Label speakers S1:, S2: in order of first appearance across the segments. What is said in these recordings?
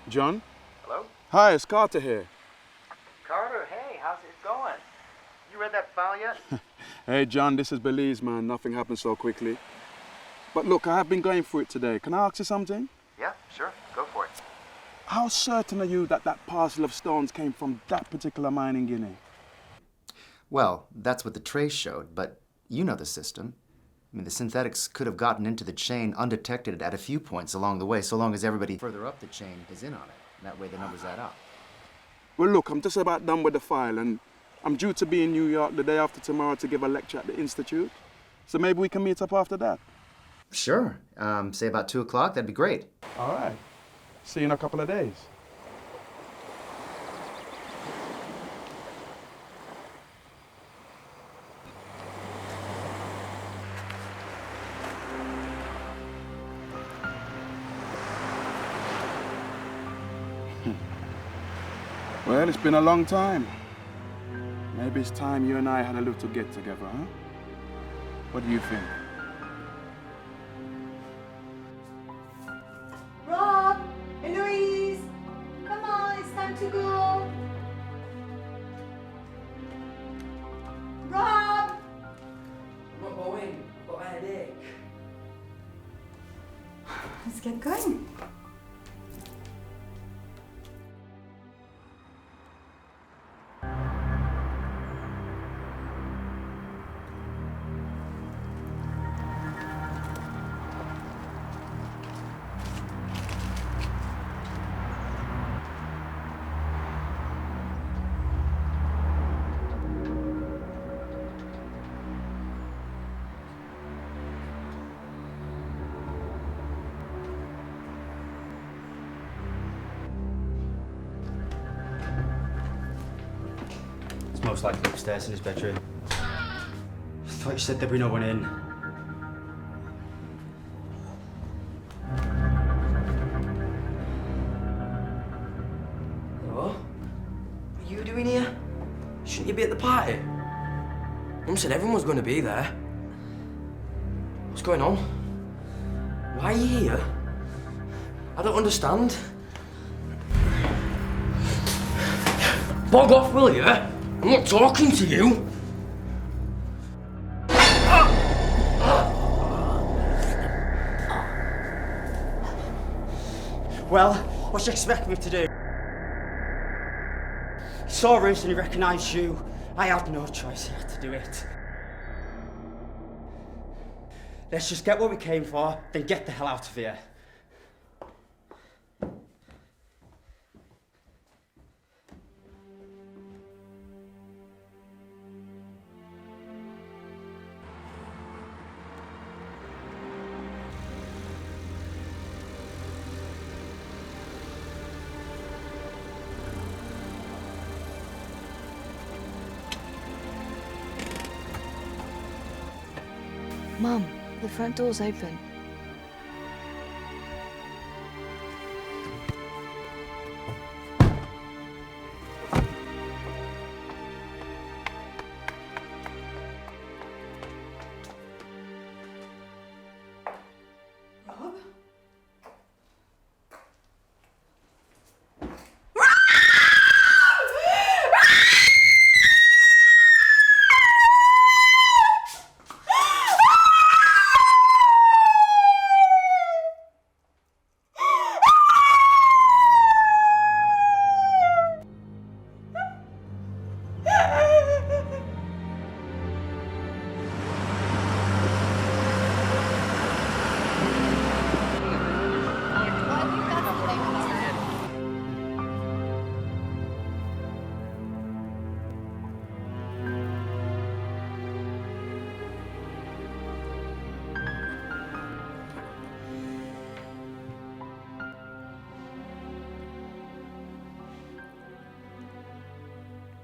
S1: John?
S2: Hello?
S1: Hi, it's Carter here.
S2: Carter, hey, how's it going? You read that file yet?
S1: Hey, John, this is Belize, man. Nothing happened so quickly. But look, I have been going through it today. Can I ask you something?
S2: Yeah, sure. Go for it.
S1: How certain are you that that parcel of stones came from that particular mine in Guinea?
S3: Well, that's what the trace showed, but you know the system. I mean, the synthetics could have gotten into the chain undetected at a few points along the way, so long as everybody further up the chain is in on it. That way the numbers add up.
S1: Well, look, I'm just about done with the file, and I'm due to be in New York the day after tomorrow to give a lecture at the Institute. So maybe we can meet up after that.
S3: Sure. Say about 2 o'clock, that'd be great.
S1: All right. See you in a couple of days. Well, it's been a long time. Maybe it's time you and I had a little get together, huh? What do you think?
S4: Rob! Eloise! Come on, it's time to go! Rob!
S5: I'm not going. I've got a headache.
S4: Let's get going.
S6: It's most likely upstairs in his bedroom. I thought you said there'd be no one in.
S5: Hello? What are you doing here? Shouldn't you be at the party? Mum said everyone was going to be there. What's going on? Why are you here? I don't understand. Bog off, will you? I'm not talking to you.
S6: Well, what do you expect me to do? He saw us and he recognised you. I had no choice, I had to do it. Let's just get what we came for, then get the hell out of here.
S7: Mum, the front door's open.
S4: Rob?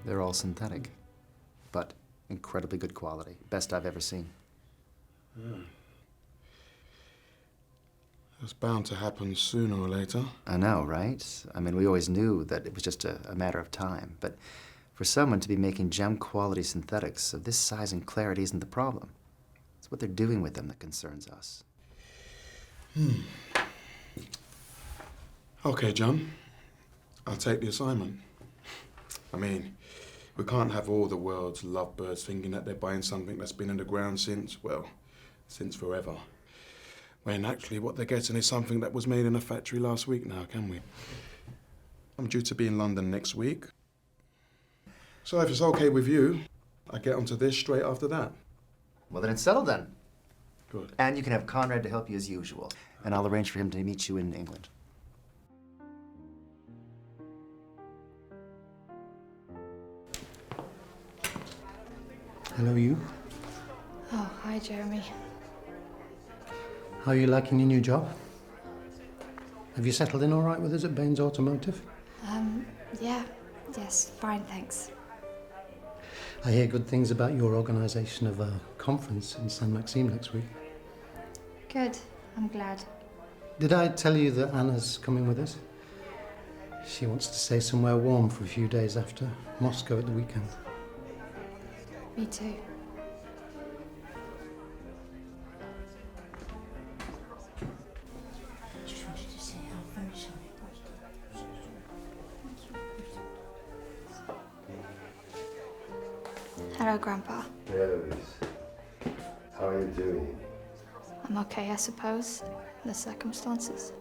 S3: They're all synthetic, but incredibly good quality. Best I've ever seen.
S1: It's bound to happen sooner or later.
S3: I know, right? I mean, we always knew that it was just a matter of time, but for someone to be making gem-quality synthetics of this size and clarity isn't the problem. It's what they're doing with them that concerns us.
S1: Okay, John. I'll take the assignment. I mean, we can't have all the world's lovebirds thinking that they're buying something that's been in the ground since forever. When actually what they're getting is something that was made in a factory last week now, can we? I'm due to be in London next week. So if it's okay with you, I get onto this straight after that.
S3: Well, then it's settled then.
S1: Good.
S3: And you can have Conrad to help you as usual. And I'll arrange for him to meet you in England.
S8: Hello, you.
S7: Oh, hi, Jeremy.
S8: How are you liking your new job? Have you settled in all right with us at Baines Automotive?
S7: Yes, fine, thanks.
S8: I hear good things about your organisation of a conference in San Maxime next week.
S7: Good, I'm glad.
S8: Did I tell you that Anna's coming with us? She wants to stay somewhere warm for a few days after Moscow at the weekend.
S7: Me too.
S4: Just wanted to say I'm very sorry.
S7: Hello, Grandpa.
S9: Hello, Liz. How are you doing?
S7: I'm okay, I suppose. The circumstances.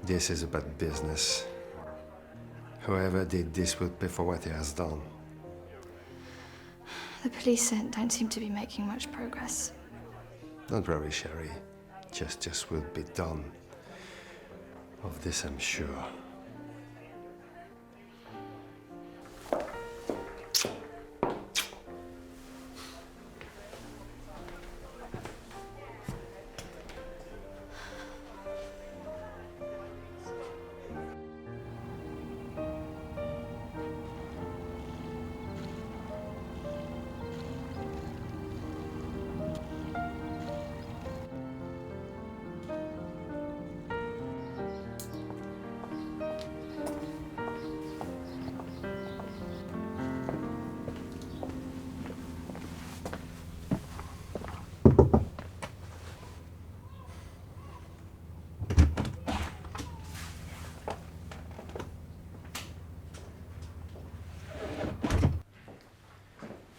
S9: This is about business. Whoever did this will pay for what he has done.
S7: The police don't seem to be making much progress.
S9: Don't worry, Sherry. Justice will be done. Of this I'm sure.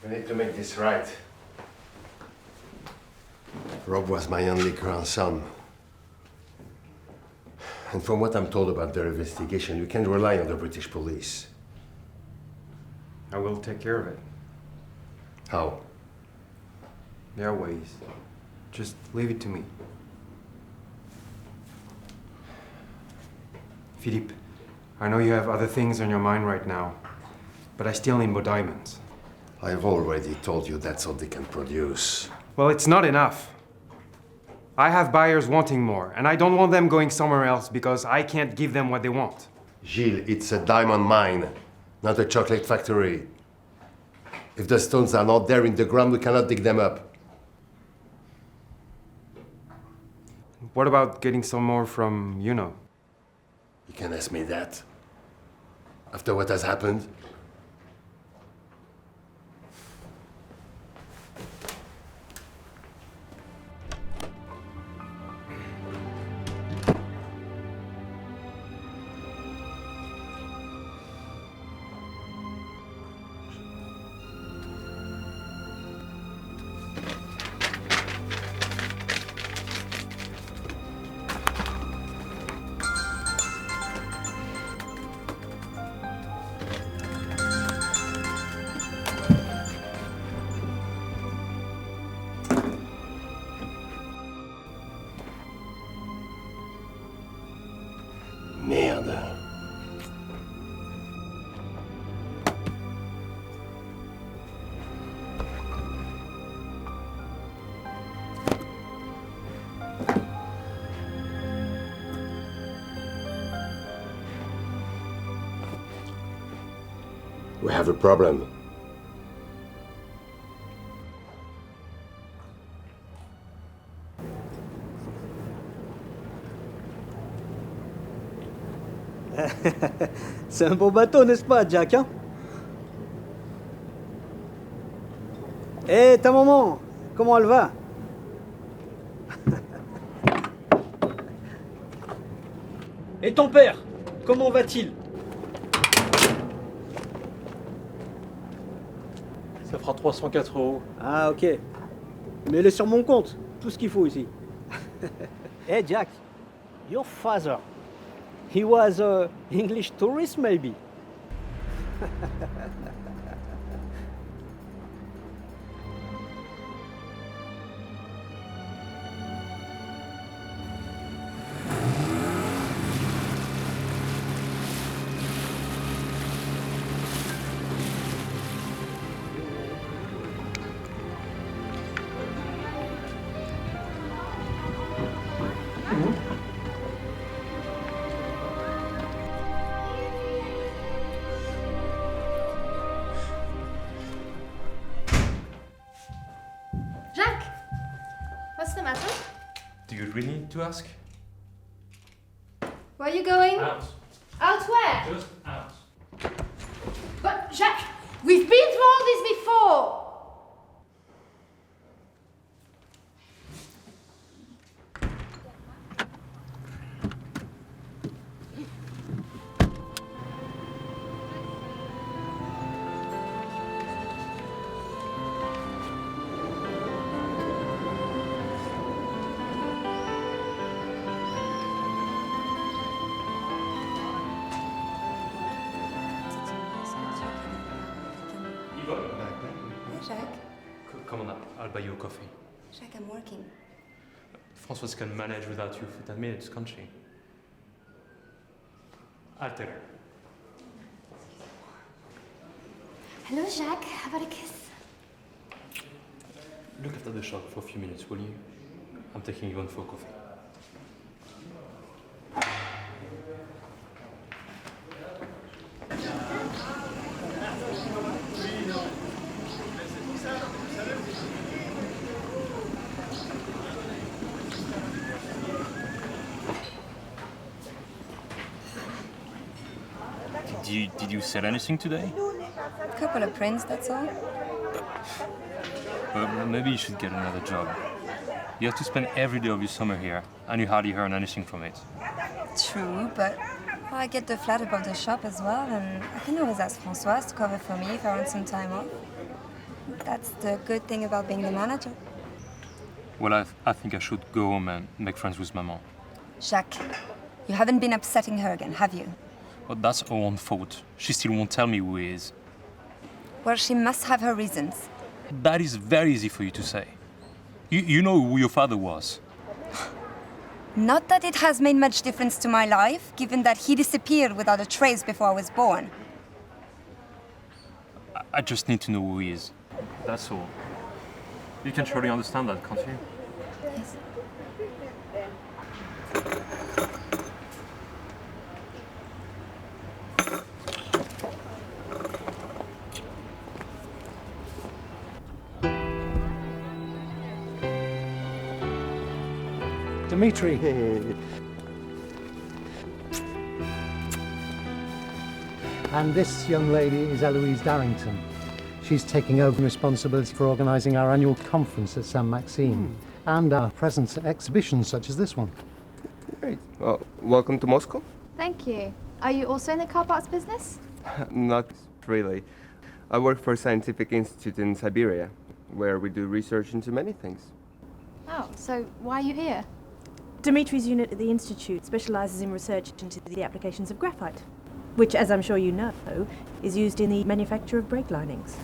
S9: We need to make this right. Rob was my only grandson. And from what I'm told about their investigation, you can't rely on the British police.
S6: I will take care of it.
S9: How?
S6: There are ways. Just leave it to me. Philippe, I know you have other things on your mind right now, but I still need more diamonds.
S9: I've already told you that's all they can produce.
S6: Well, it's not enough. I have buyers wanting more, and I don't want them going somewhere else because I can't give them what they want.
S9: Gilles, it's a diamond mine, not a chocolate factory. If the stones are not there in the ground, we cannot dig them up.
S6: What about getting some more from, you know?
S9: You can ask me that. After what has happened? Merde. We have a problem.
S10: C'est un beau bateau, n'est-ce pas, Jack, hein? Hé, ta maman, comment elle va? Et ton père, comment va-t-il? fera 304 €. Ah, ok. Mets-le sur mon compte. Tout ce qu'il faut ici. Hey, Jack. Your father. He was a English tourist, maybe?
S7: Jacques! What's the matter?
S11: Do you really need to ask?
S7: Where are you going?
S11: Out.
S7: Out where?
S11: Just out.
S7: But, Jacques, we've been through all this before!
S12: Hey, Jacques.
S11: Come on up, I'll buy you a coffee.
S12: Jacques, I'm working.
S11: Françoise can manage without you for 10 minutes, can't she? I'll tell her.
S7: Hello, Jacques. How about a kiss?
S11: Look after the shop for a few minutes, will you? I'm taking you on for a coffee. Did you sell anything today?
S12: A couple of prints, that's all.
S11: Well, maybe you should get another job. You have to spend every day of your summer here, and you hardly earn anything from it.
S12: True, but I get the flat above the shop as well, and I can always ask Françoise to cover for me if I want some time off. That's the good thing about being the manager.
S11: Well, I think I should go home and make friends with Maman.
S12: Jacques, you haven't been upsetting her again, have you?
S11: Well, that's her own fault. She still won't tell me who he is.
S12: Well, she must have her reasons.
S11: That is very easy for you to say. You know who your father was.
S12: Not that it has made much difference to my life, given that he disappeared without a trace before I was born.
S11: I just need to know who he is. That's all. You can surely understand that, can't you?
S12: Yes.
S8: Dimitri. And this young lady is Eloise Darrington. She's taking over responsibility for organising our annual conference at Saint-Maxime and our presence at exhibitions such as this one.
S13: Great. Well, welcome to Moscow.
S7: Thank you. Are you also in the car parts business?
S13: Not really. I work for a scientific institute in Siberia, where we do research into many things.
S7: Oh, so why are you here?
S14: Dimitri's unit at the Institute specialises in research into the applications of graphite, which, as I'm sure you know, is used in the manufacture of brake linings.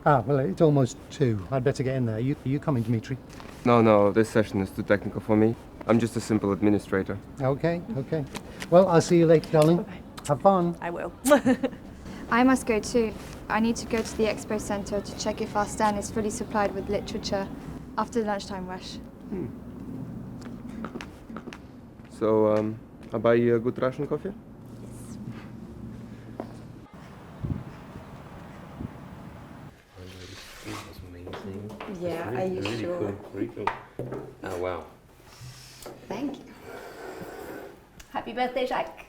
S8: Ah, well, it's almost 2. I'd better get in there. You coming, Dimitri?
S13: No, this session is too technical for me. I'm just a simple administrator.
S8: Okay. Well, I'll see you later, darling.
S14: Bye-bye.
S8: Have fun.
S14: I will.
S7: I must go too. I need to go to the expo centre to check if our stand is fully supplied with literature after the lunchtime rush.
S13: So, I'll buy you a good Russian coffee?
S7: Yes.
S12: Yeah, are you sure?
S11: Cool, very cool. Oh, wow.
S12: Thank you.
S7: Happy birthday, Jacques.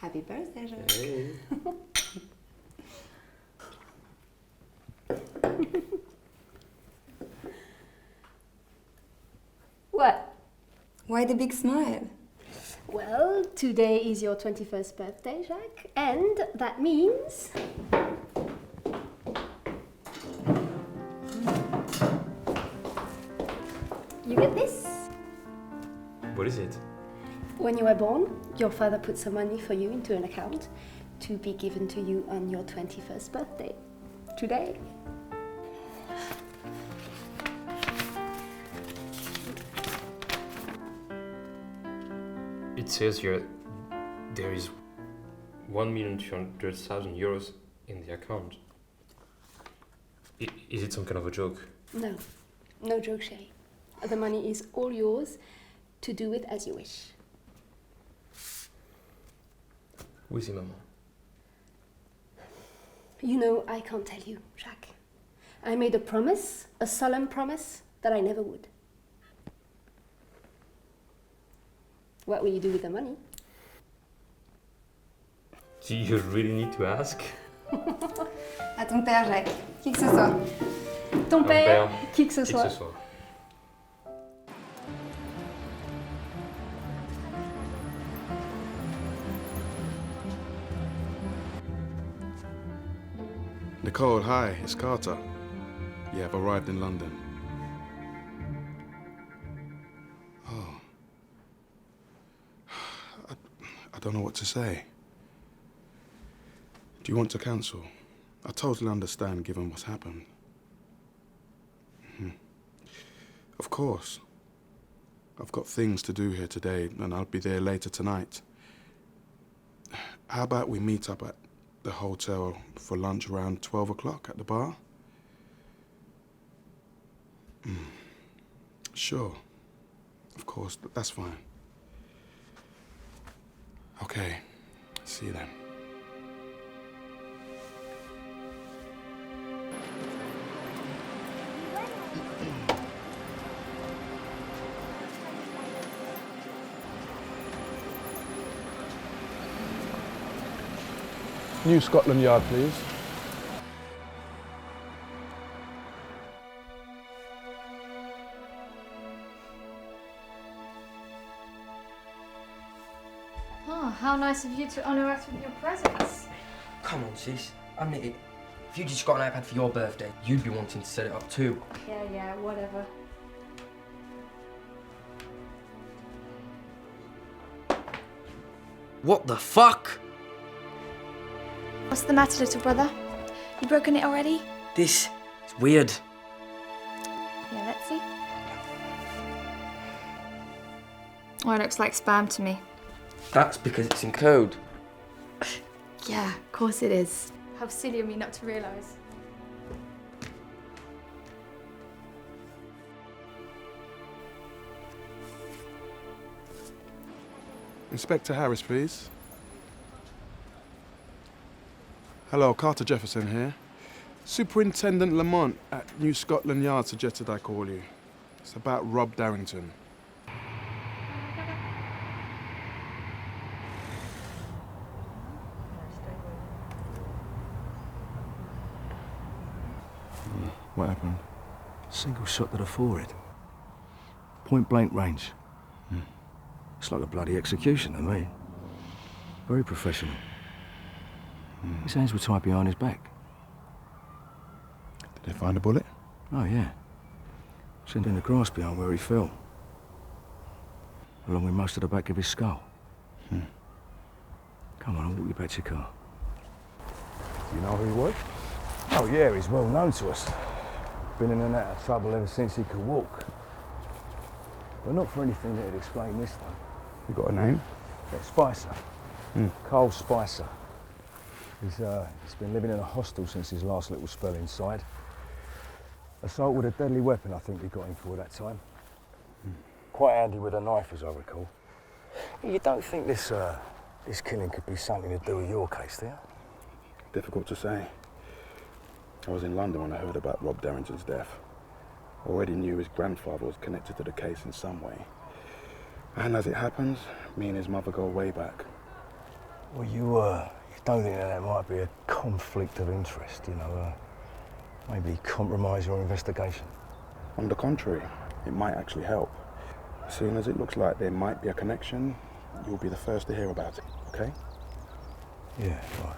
S12: Happy birthday, Jacques.
S11: Hey.
S7: What?
S12: Why the big smile?
S15: Well, today is your 21st birthday, Jacques, and that means You get this?
S11: What is it?
S15: When you were born, your father put some money for you into an account to be given to you on your 21st birthday. Today.
S11: It says here there is 1,200,000 euros in the account. Is it some kind of a joke?
S15: No, no joke, chérie. The money is all yours to do with as you wish.
S11: Oui, c'est maman.
S15: You know, I can't tell you, Jacques. I made a promise, a solemn promise, that I never would. What will you do with the money?
S11: Do you really need to ask?
S12: À ton père, Jacques. Qui que ce soit.
S15: Ton père, qui que ce soit.
S1: Nicole, hi, it's Carter. Yeah, I've arrived in London. Oh. I don't know what to say. Do you want to cancel? I totally understand given what's happened. Of course. I've got things to do here today and I'll be there later tonight. How about we meet up at the hotel for lunch around 12 o'clock at the bar? Sure. Of course, that's fine. Okay, see you then. New Scotland Yard, please.
S7: Oh, how nice of you to honour us with your presence.
S5: Come on, sis. Admit it. If you just got an iPad for your birthday, you'd be wanting to set it up too.
S7: Yeah, whatever.
S5: What the fuck?
S7: What's the matter, little brother? You broken it already?
S5: This is weird.
S7: Yeah, let's see. Oh, it looks like spam to me.
S5: That's because it's in code.
S7: Yeah, of course it is. How silly of me not to realise.
S1: Inspector Harris, please. Hello, Carter Jefferson here. Superintendent Lamont at New Scotland Yard suggested I call you. It's about Rob Darrington. What happened?
S16: Single shot to the forehead. Point blank range. It's like a bloody execution to me. Very professional. His hands were tied behind his back.
S1: Did they find a bullet?
S16: Oh, yeah. Sent in the grass behind where he fell. Along with most of the back of his skull. Come on, I'll walk you back to your car.
S17: Do you know who he was?
S16: Oh, yeah, he's well known to us. Been in and out of trouble ever since he could walk. But not for anything that'd explain this, though.
S1: You got a name?
S16: Yeah, Spicer. Carl Spicer. He's been living in a hostel since his last little spell inside. Assault with a deadly weapon, I think we got him for that time. Quite handy with a knife, as I recall. You don't think this killing could be something to do with your case, do you?
S1: Difficult to say. I was in London when I heard about Rob Darrington's death. Already knew his grandfather was connected to the case in some way. And as it happens, me and his mother go way back.
S16: Well, you don't think that might be a conflict of interest, you know? Maybe compromise your investigation?
S1: On the contrary, it might actually help. As soon as it looks like there might be a connection, you'll be the first to hear about it, okay?
S16: Yeah, right.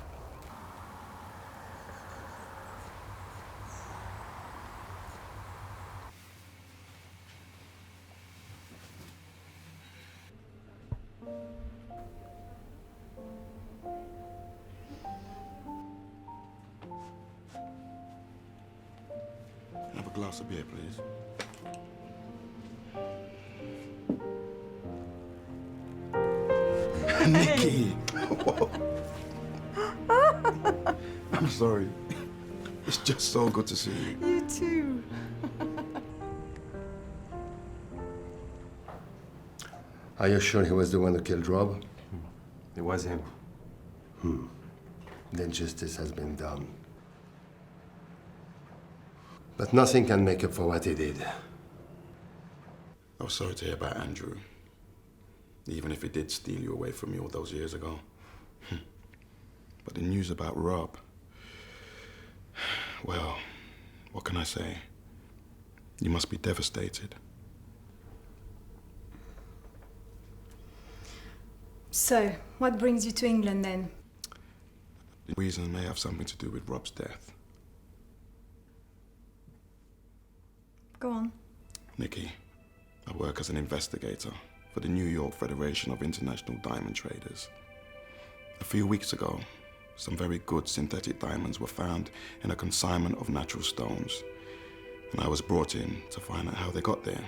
S1: Have a glass of beer, please. Nikki! I'm sorry. It's just so good to see you.
S4: You too.
S9: Are you sure he was the one who killed Rob?
S6: It was him.
S9: Then justice has been done. But nothing can make up for what he did.
S1: I was sorry to hear about Andrew. Even if he did steal you away from me all those years ago. But the news about Rob... Well, what can I say? You must be devastated.
S4: So, what brings you to England then?
S1: The reason may have something to do with Rob's death.
S4: Go on.
S1: Nikki, I work as an investigator for the New York Federation of International Diamond Traders. A few weeks ago, some very good synthetic diamonds were found in a consignment of natural stones, and I was brought in to find out how they got there.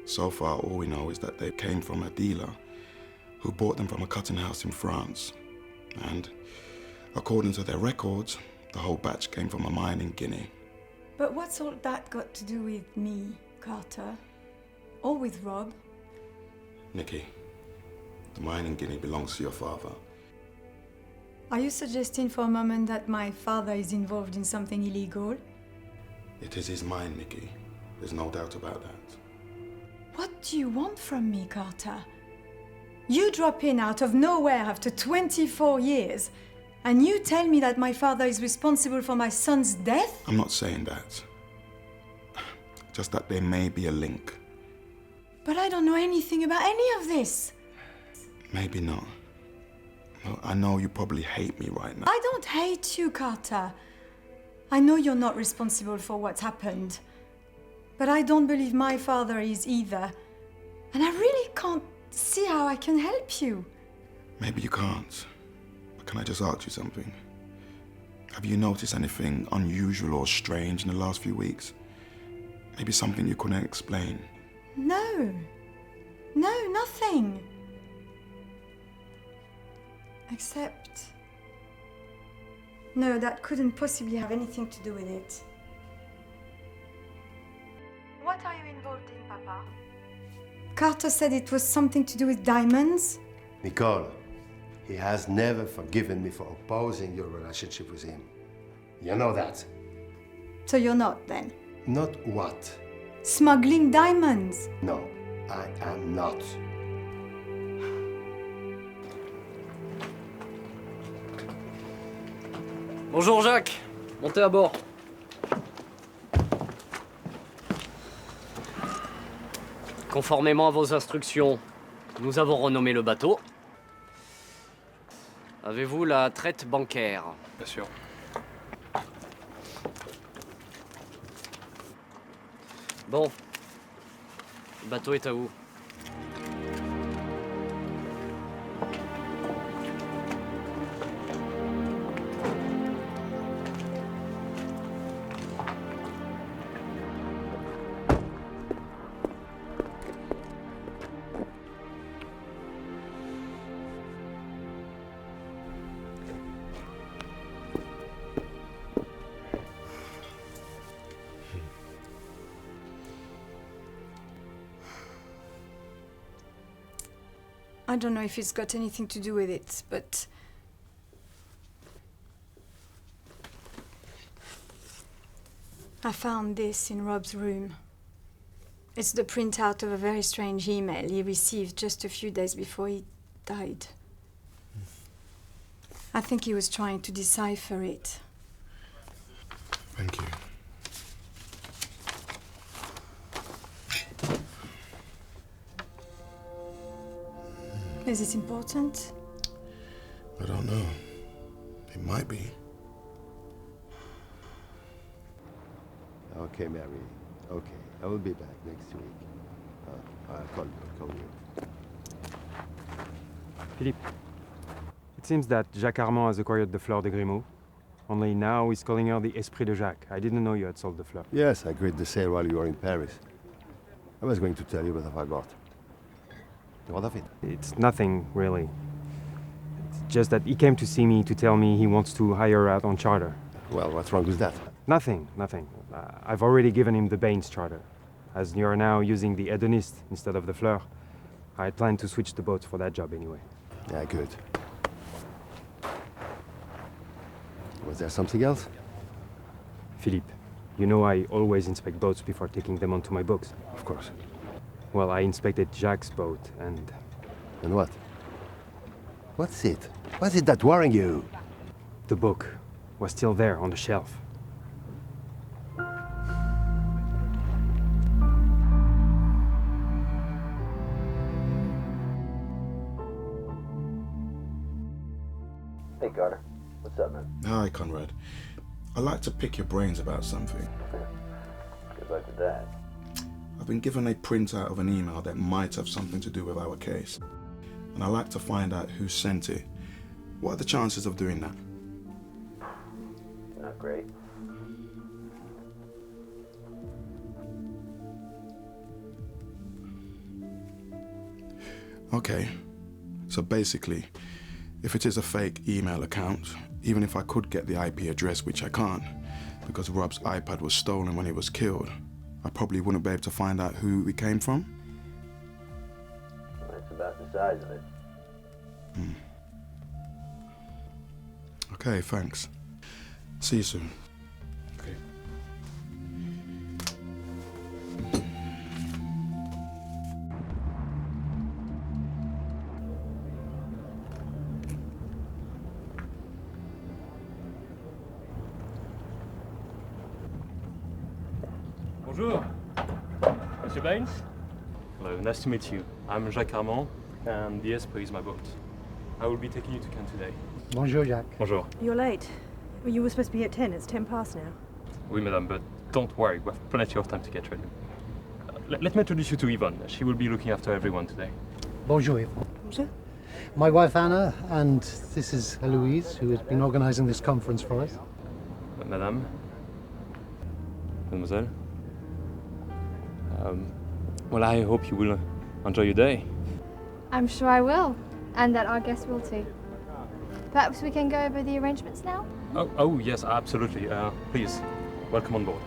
S1: So far, all we know is that they came from a dealer who bought them from a cutting house in France. And according to their records, the whole batch came from a mine in Guinea.
S4: But what's all that got to do with me, Carter? Or with Rob?
S1: Nikki, the mine in Guinea belongs to your father.
S4: Are you suggesting for a moment that my father is involved in something illegal?
S1: It is his mine, Nikki. There's no doubt about that.
S4: What do you want from me, Carter? You drop in out of nowhere after 24 years, and you tell me that my father is responsible for my son's death?
S1: I'm not saying that. Just that there may be a link.
S4: But I don't know anything about any of this.
S1: Maybe not. Well, I know you probably hate me right now.
S4: I don't hate you, Carter. I know you're not responsible for what's happened. But I don't believe my father is either. And I really can't see how I can help you.
S1: Maybe you can't. But can I just ask you something? Have you noticed anything unusual or strange in the last few weeks? Maybe something you couldn't explain?
S4: No. No, nothing. Except... No, that couldn't possibly have anything to do with it. What are you involved in, Papa? Carter said it was something to do with diamonds.
S9: Nicole, he has never forgiven me for opposing your relationship with him. You know that.
S4: So you're not, then?
S9: Not what?
S4: Smuggling diamonds.
S9: No, I am not.
S18: Bonjour Jacques, montez à bord. Conformément à vos instructions, nous avons renommé le bateau. Avez-vous la traite bancaire?
S11: Bien sûr.
S18: Bon, le bateau est à vous.
S4: I don't know if it's got anything to do with it, but... I found this in Rob's room. It's the printout of a very strange email he received just a few days before he died. I think he was trying to decipher it.
S1: Thank you.
S4: Is it important?
S1: I don't know. It might be.
S9: Okay, Mary. Okay, I will be back next week. I'll call you.
S6: Philippe, it's seems that Jacques Armand has acquired the Fleur de Grimaud. Only now he's calling her the Esprit de Jacques. I didn't know you had sold the fleur.
S9: Yes, I agreed the sale while you were in Paris. I was going to tell you, but I forgot. What of it?
S6: It's nothing, really. It's just that he came to see me to tell me he wants to hire her out on charter.
S9: Well, what's wrong with that?
S6: Nothing. I've already given him the Baines charter. As you're now using the Hedoniste instead of the Fleur, I had planned to switch the boats for that job anyway.
S9: Yeah, good. Was there something else?
S6: Philippe, you know I always inspect boats before taking them onto my books.
S9: Of course.
S6: Well, I inspected Jacques' boat and...
S9: And what? What's it? What's it that worrying you?
S6: The book was still there on the shelf.
S10: Hey, Carter. What's up, man?
S1: Hi, Conrad. I'd like to pick your brains about something.
S10: Good luck with that.
S1: I've been given a printout of an email that might have something to do with our case. And I'd like to find out who sent it. What are the chances of doing that?
S10: Not great.
S1: Okay. So basically, if it is a fake email account, even if I could get the IP address, which I can't, because Rob's iPad was stolen when he was killed, I probably wouldn't be able to find out who it came from.
S10: That's about the size of it.
S1: Okay, thanks. See you soon. Okay.
S11: Bonjour, Monsieur Baines. Hello, nice to meet you. I'm Jacques Armand, and the Esprit is my boat. I will be taking you to Cannes today.
S8: Bonjour, Jacques.
S11: Bonjour.
S14: You're late. Well, you were supposed to be at 10. It's 10 past now.
S11: Oui, madame, but don't worry, we have plenty of time to get ready. Let me introduce you to Yvonne. She will be looking after everyone today.
S8: Bonjour, Yvonne. Bonjour. My wife Anna, and this is Eloise, who has been organising this conference for us.
S11: Madame? Mademoiselle? Well, I hope you will enjoy your day.
S7: I'm sure I will, and that our guests will too. Perhaps we can go over the arrangements now?
S11: Oh yes, absolutely. Please, welcome on board.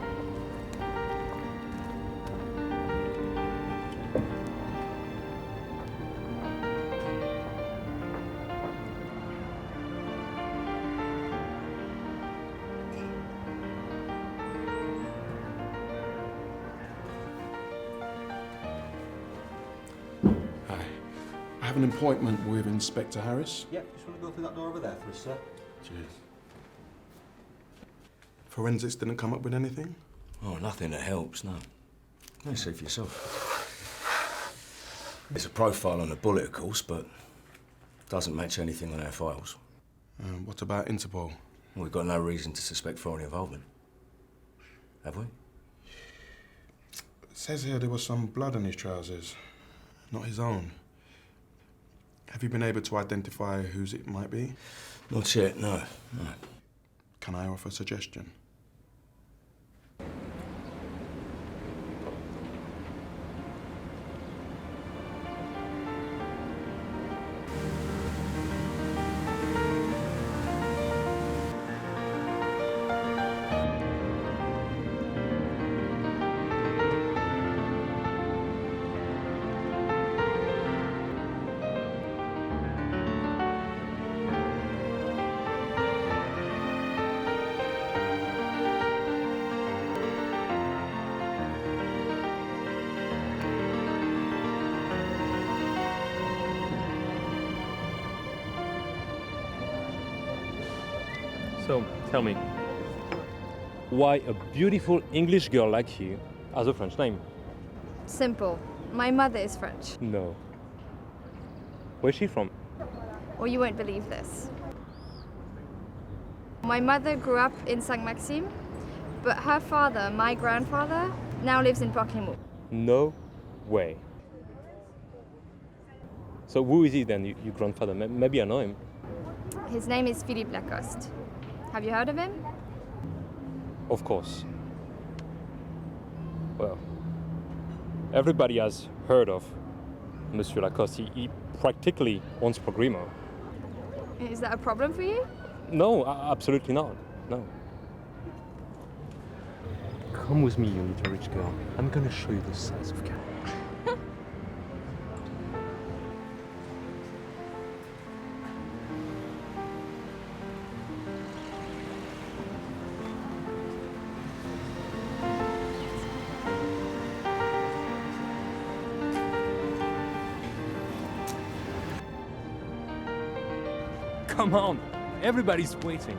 S1: I have an appointment with Inspector Harris.
S19: Yeah, just want to go through that door over there for us, sir.
S1: Cheers. Forensics didn't come up with anything?
S19: Oh, nothing that helps, no. You see for yourself. There's a profile on the bullet, of course, but doesn't match anything on our files.
S1: What about Interpol?
S19: We've got no reason to suspect foreign involvement. Have we?
S1: It says here there was some blood on his trousers. Not his own. Have you been able to identify whose it might be?
S19: Not yet, no.
S1: Can I offer a suggestion?
S11: So, tell me, why a beautiful English girl like you has a French name?
S7: Simple. My mother is French.
S11: No. Where's she from?
S7: Or you won't believe this. My mother grew up in Saint-Maxime, but her father, my grandfather, now lives in Port-Clément.
S11: No way. So who is he then, your grandfather? Maybe I know him.
S7: His name is Philippe Lacoste. Have you heard of him?
S11: Of course. Well, everybody has heard of Monsieur Lacoste. He practically owns Progrimo.
S7: Is that a problem for you?
S11: No, absolutely not. No. Come with me, you little rich girl. I'm gonna show you the size of Carey. Come on, everybody's waiting.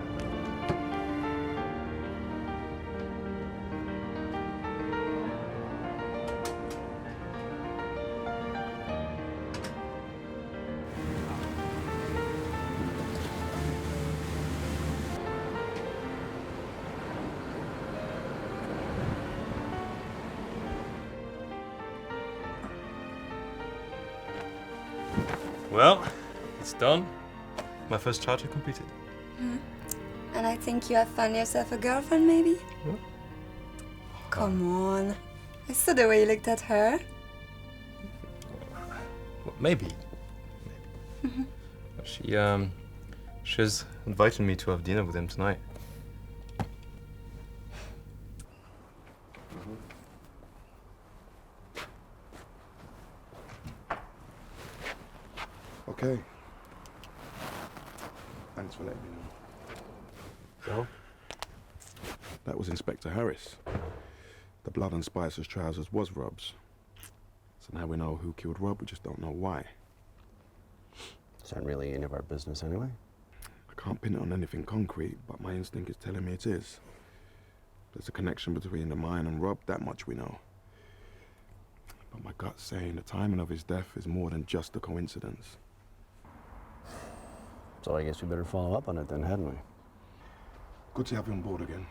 S11: Well, it's done. My first charter completed.
S12: And I think you have found yourself a girlfriend, maybe?
S11: Yeah.
S12: Come on. I saw the way you looked at her.
S11: Well, maybe. She's invited me to have dinner with him tonight.
S1: Okay. Thanks for letting me know.
S11: So?
S1: That was Inspector Harris. The blood on Spicer's trousers was Rob's. So now we know who killed Rob, we just don't know why.
S20: Is that really any of our business anyway?
S1: I can't pin it on anything concrete, but my instinct is telling me it is. There's a connection between the mine and Rob, that much we know. But my gut's saying the timing of his death is more than just a coincidence.
S20: So I guess we better follow up on it then, hadn't we?
S1: Good to have you on board again.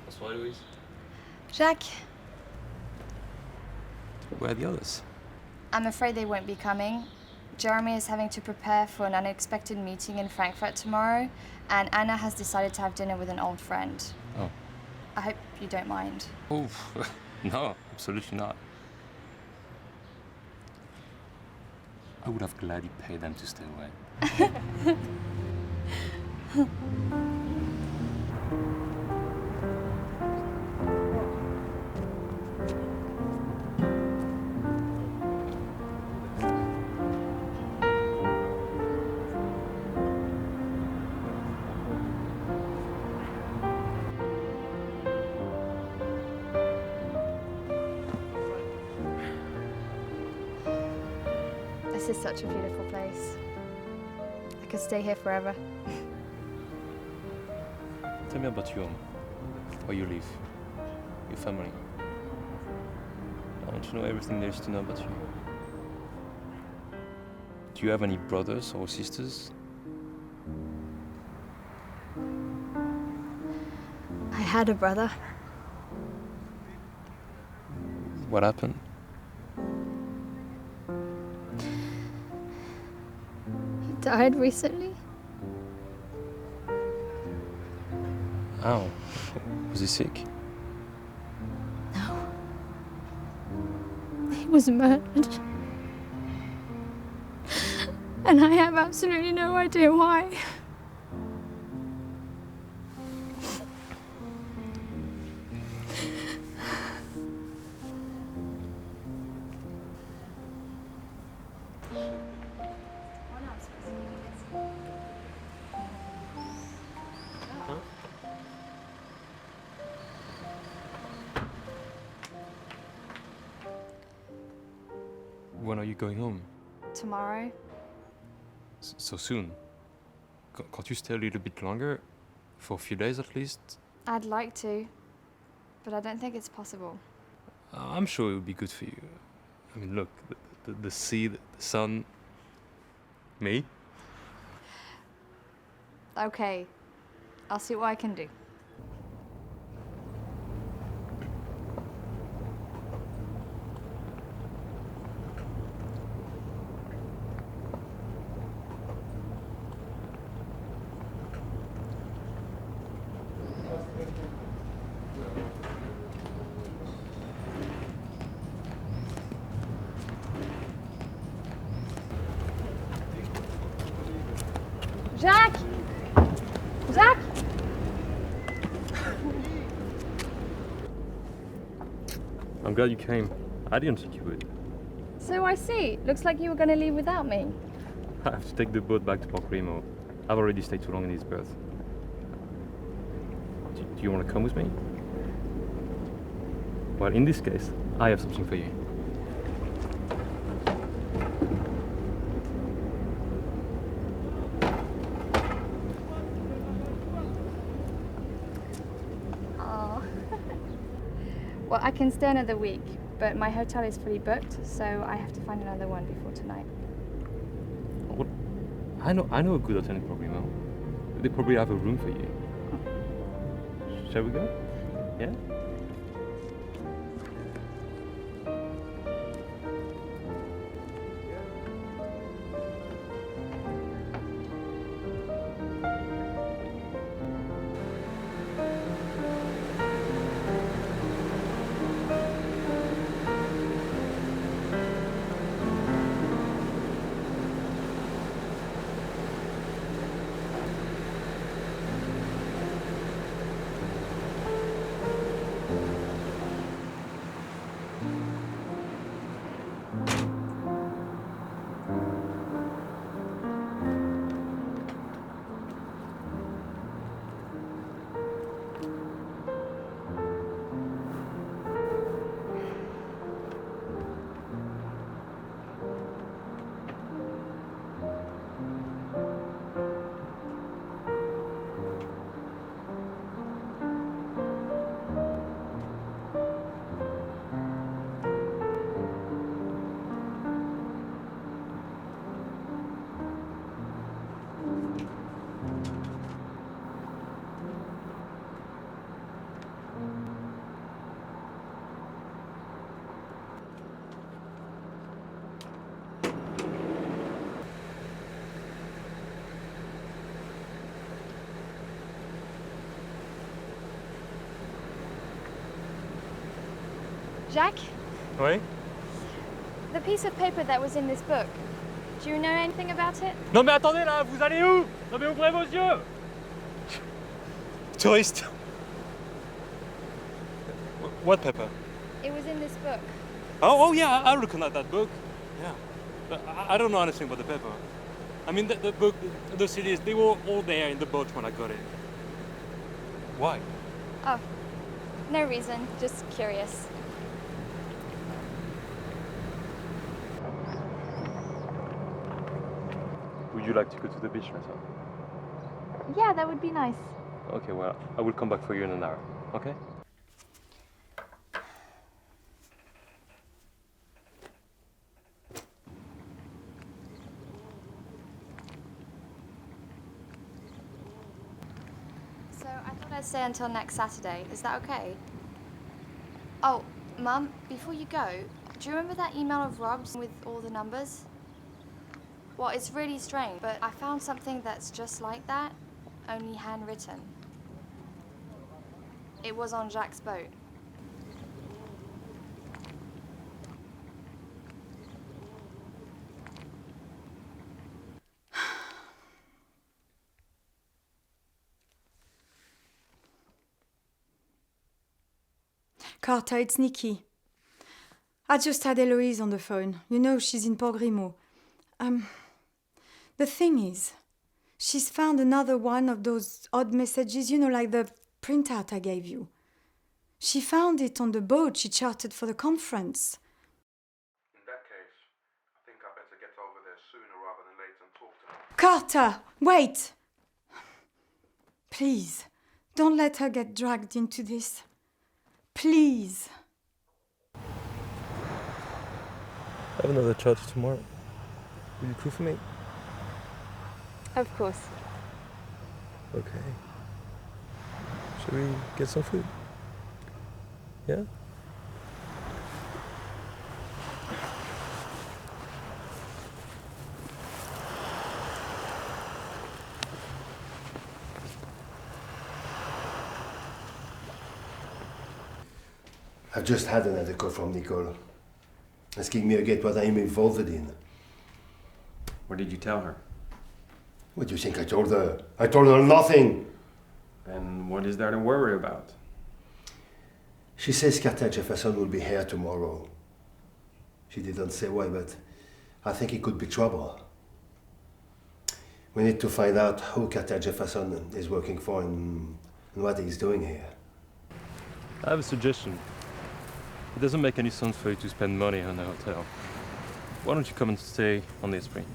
S11: Bonsoir, Louise.
S7: Jacques,
S11: Where are the others?
S7: I'm afraid they won't be coming. Jeremy is having to prepare for an unexpected meeting in Frankfurt tomorrow, and Anna has decided to have dinner with an old friend.
S11: Oh.
S7: I hope you don't mind.
S11: Oh, no, absolutely not. I would have gladly paid them to stay away.
S7: This is such a beautiful place. I could stay here forever.
S11: Tell me about your home, where you live, your family. I want to know everything there is to know about you. Do you have any brothers or sisters?
S7: I had a brother.
S11: What happened?
S7: He died recently.
S11: How? Was he sick?
S7: No. He was murdered. And I have absolutely no idea why.
S11: When are you going home?
S7: Tomorrow.
S11: So soon? Can't you stay a little bit longer? For a few days at least?
S7: I'd like to, but I don't think it's possible.
S11: I'm sure it would be good for you. I mean, look, the sea, the sun, me.
S7: Okay, I'll see what I can do. Jack!
S11: I'm glad you came. I didn't think you would.
S7: So I see. Looks like you were going to leave without me.
S11: I have to take the boat back to Port Remo. I've already stayed too long in this berth. Do you want to come with me? Well, in this case, I have something for you.
S7: Oh. Well, I can stay another week, but my hotel is fully booked, so I have to find another one before tonight.
S11: What? I know a good hotel in Port Remo. They probably have a room for you. Shall we go? Yeah?
S7: Jack,
S11: Oui?
S7: the piece of paper that was in this book, do you know anything about it?
S11: Non mais attendez là, vous allez où? Non mais ouvrez vos yeux! Touriste. What paper?
S7: It was in this book.
S11: Oh yeah, I recognize that book. Yeah. But I don't know anything about the paper. I mean, the book, the CDs, they were all there in the boat when I got it. Why?
S7: Oh, no reason, just curious.
S11: Would you like to go to the beach later?
S7: Yeah, that would be nice.
S11: Okay, well, I will come back for you in an hour, okay?
S7: So I thought I'd stay until next Saturday. Is that okay? Oh, Mum, before you go, do you remember that email of Rob's with all the numbers? Well, it's really strange, but I found something that's just like that, only handwritten. It was on Jacques' boat.
S4: Carter, it's Nikki. I just had Eloise on the phone. You know, she's in Port Remo. The thing is, she's found another one of those odd messages, you know, like the printout I gave you. She found it on the boat she chartered for the conference.
S1: In that case, I think I better get over there sooner rather than later and talk to her.
S4: Carter, wait! Please, don't let her get dragged into this. Please.
S11: I have another charter tomorrow. Will you cook for me?
S7: Of course.
S11: Okay. Shall we get some food? Yeah?
S9: I've just had another call from Nicole, asking me again what I'm involved in.
S20: What did you tell her?
S9: What do you think I told her? I told her nothing.
S6: And what is there to worry about?
S9: She says Carter Jefferson will be here tomorrow. She didn't say why, but I think it could be trouble. We need to find out who Carter Jefferson is working for and what he's doing here.
S11: I have a suggestion. It doesn't make any sense for you to spend money on a hotel. Why don't you come and stay on the Esprit?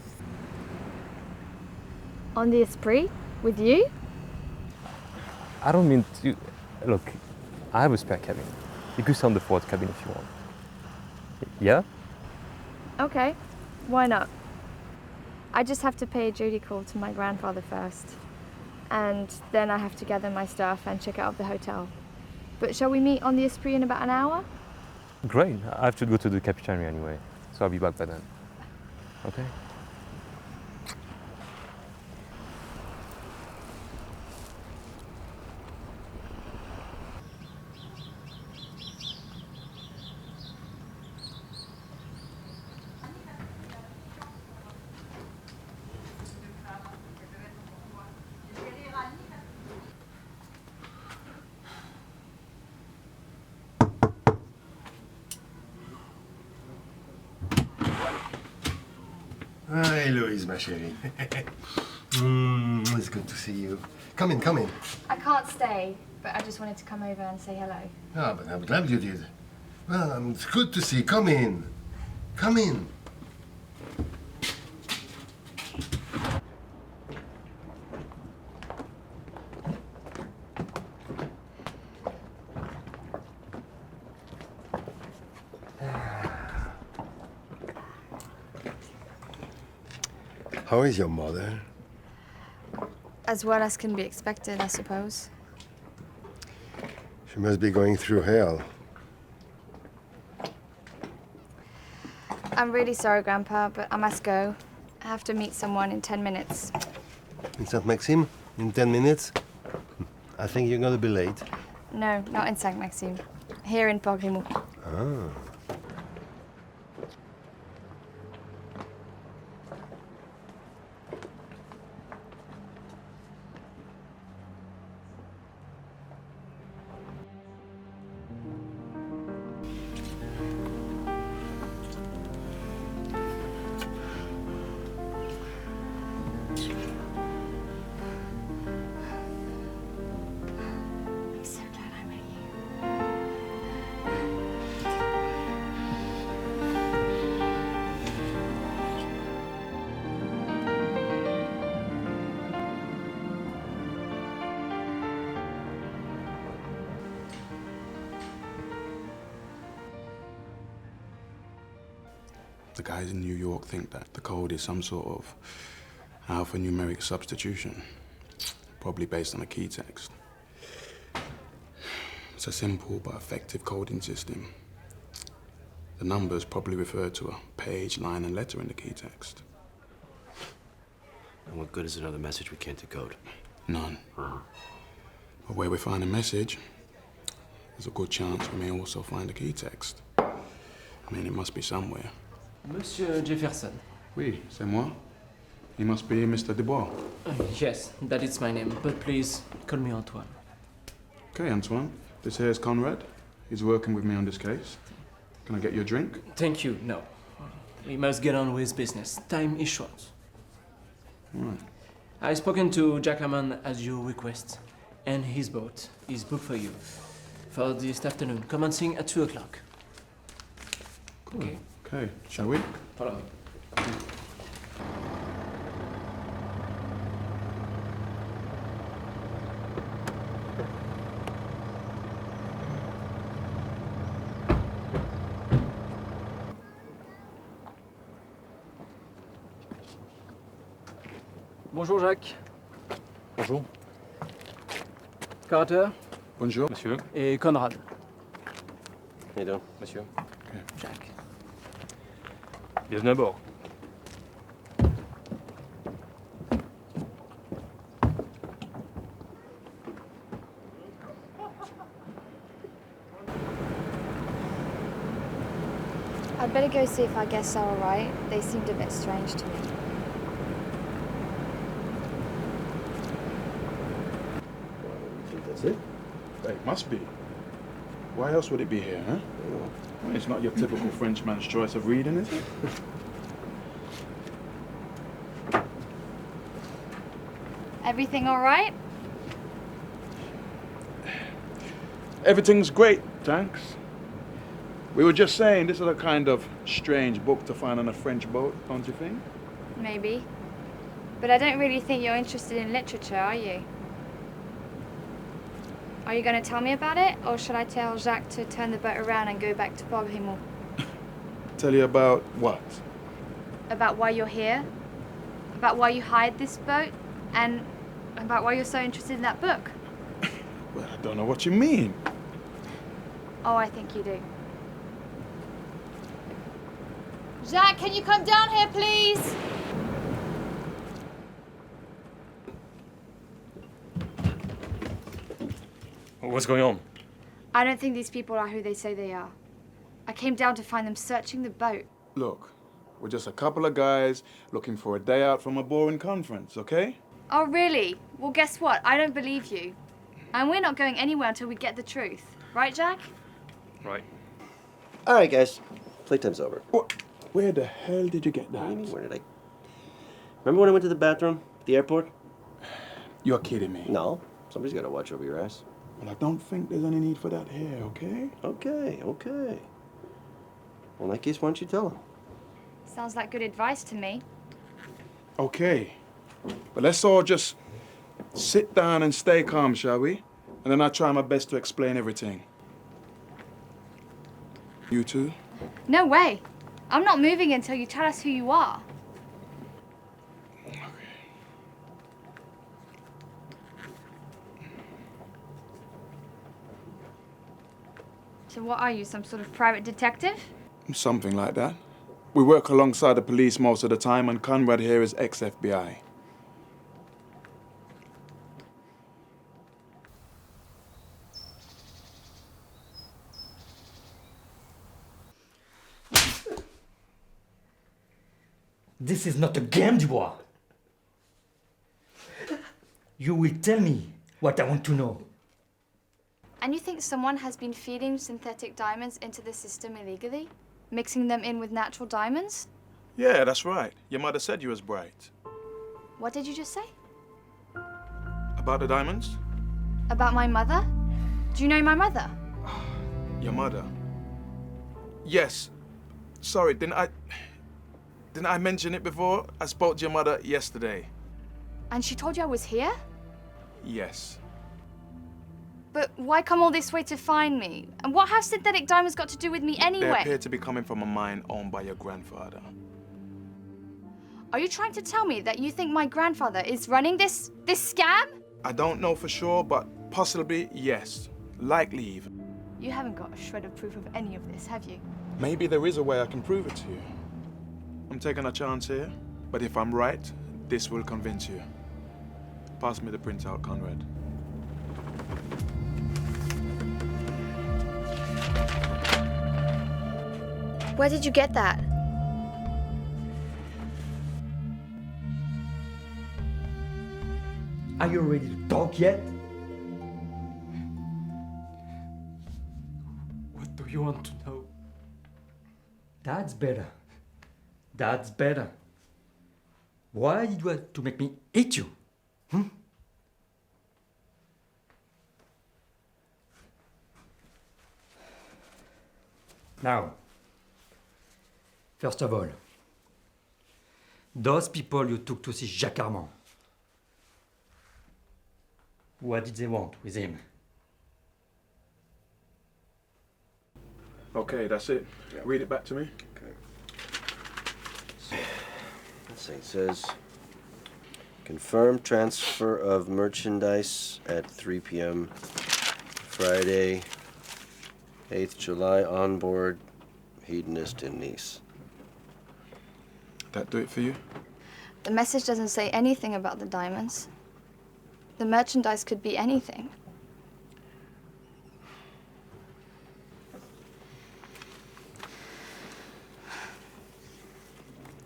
S7: On the Esprit? With you?
S11: I don't mean to... Look, I have a spare cabin. You could stay on the fourth cabin if you want. Yeah?
S7: Okay, why not? I just have to pay a duty call to my grandfather first. And then I have to gather my stuff and check out of the hotel. But shall we meet on the Esprit in about an hour?
S11: Great. I have to go to the Capitania anyway, so I'll be back by then. Okay?
S9: Hi, Louise, ma chérie. It's good to see you. Come in, come in.
S7: I can't stay, but I just wanted to come over and say hello.
S9: Ah, but I'm glad you did. Well, it's good to see you. Come in. Come in. How is your mother?
S7: As well as can be expected, I suppose.
S9: She must be going through hell.
S7: I'm really sorry, Grandpa, but I must go. I have to meet someone in 10 minutes.
S9: In Saint-Maxime? In 10 minutes? I think you're gonna be late.
S7: No, not in Saint-Maxime. Here in Port-Grimaud.
S9: Ah.
S1: The guys in New York think that the code is some sort of alphanumeric substitution, probably based on a key text. It's a simple but effective coding system. The numbers probably refer to a page, line, and letter in the key text.
S20: And what good is another message we can't decode?
S1: None. But where we find a message, there's a good chance we may also find a key text. I mean, it must be somewhere.
S21: Monsieur Jefferson.
S1: Oui, c'est moi. He must be Mr. Dubois.
S21: Yes, that is my name, but please call me Antoine.
S1: Okay, Antoine. This here is Conrad. He's working with me on this case. Can I get you a drink?
S21: Thank you, no. We must get on with business. Time is short.
S1: Right.
S21: I've spoken to Jack Hammond as your request, and his boat is booked for you for this afternoon, commencing at 2 o'clock.
S1: Cool. Okay, shall we?
S21: Follow me. Bonjour Jacques.
S11: Bonjour.
S21: Carter.
S1: Bonjour.
S11: Monsieur.
S21: Et Conrad.
S20: How you doing?
S11: Monsieur.
S21: Jacques.
S11: Bienvenue à bord.
S7: I'd better go see if our guests are all right. They seemed a bit strange to me.
S16: That's it?
S1: It must be. Why else would it be here, huh? Well, it's not your typical Frenchman's choice of reading, is it?
S7: Everything all right?
S1: Everything's great, thanks. We were just saying this is a kind of strange book to find on a French boat, don't you think?
S7: Maybe. But I don't really think you're interested in literature, are you? Are you going to tell me about it, or should I tell Jacques to turn the boat around and go back to Bob Himmel?
S1: Tell you about what?
S7: About why you're here? About why you hired this boat? And about why you're so interested in that book?
S1: Well, I don't know what you mean.
S7: Oh, I think you do. Jacques, can you come down here, please?
S11: What's going on?
S7: I don't think these people are who they say they are. I came down to find them searching the boat.
S1: Look, we're just a couple of guys looking for a day out from a boring conference, okay?
S7: Oh, really? Well, guess what? I don't believe you. And we're not going anywhere until we get the truth. Right, Jack?
S11: Right.
S20: All right, guys. Playtime's over.
S1: What? Where the hell did you get that?
S20: What do you mean, where did I... Remember when I went to the bathroom at the airport?
S1: You're kidding me.
S20: No. Somebody's got to watch over your ass.
S1: Well, I don't think there's any need for that here, okay?
S20: Okay. Well, in that case, why don't you tell him?
S7: Sounds like good advice to me.
S1: Okay. But let's all just sit down and stay calm, shall we? And then I'll try my best to explain everything. You too?
S7: No way. I'm not moving until you tell us who you are. So what are you, some sort of private detective?
S1: Something like that. We work alongside the police most of the time, and Conrad here is ex-FBI.
S2: This is not a game, Dubois. You will tell me what I want to know.
S7: And you think someone has been feeding synthetic diamonds into the system illegally? Mixing them in with natural diamonds?
S1: Yeah, that's right. Your mother said you was bright.
S7: What did you just say?
S1: About the diamonds?
S7: About my mother? Do you know my mother?
S1: Your mother? Yes. Sorry, didn't I mention it before? I spoke to your mother yesterday.
S7: And she told you I was here?
S1: Yes.
S7: But why come all this way to find me? And what have synthetic diamonds got to do with me
S1: They
S7: anyway?
S1: appear to be coming from a mine owned by your grandfather.
S7: Are you trying to tell me that you think my grandfather is running this scam?
S1: I don't know for sure, but possibly yes. Likely even.
S7: You haven't got a shred of proof of any of this, have you?
S1: Maybe there is a way I can prove it to you. I'm taking a chance here, but if I'm right, this will convince you. Pass me the printout, Conrad.
S7: Where did you get that?
S2: Are you ready to talk yet?
S21: What do you want to know?
S2: That's better. That's better. Why did you have to make me eat you? Now, first of all, those people you took to see Jacques Armand, what did they want with him?
S1: Okay, that's it.
S20: Yeah.
S1: Read it back to me.
S20: Okay. Let's see, it says, confirm transfer of merchandise at 3 p.m. Friday, 8th July, on board Hedonist in Nice.
S1: That do it for you?
S7: The message doesn't say anything about the diamonds. The merchandise could be anything.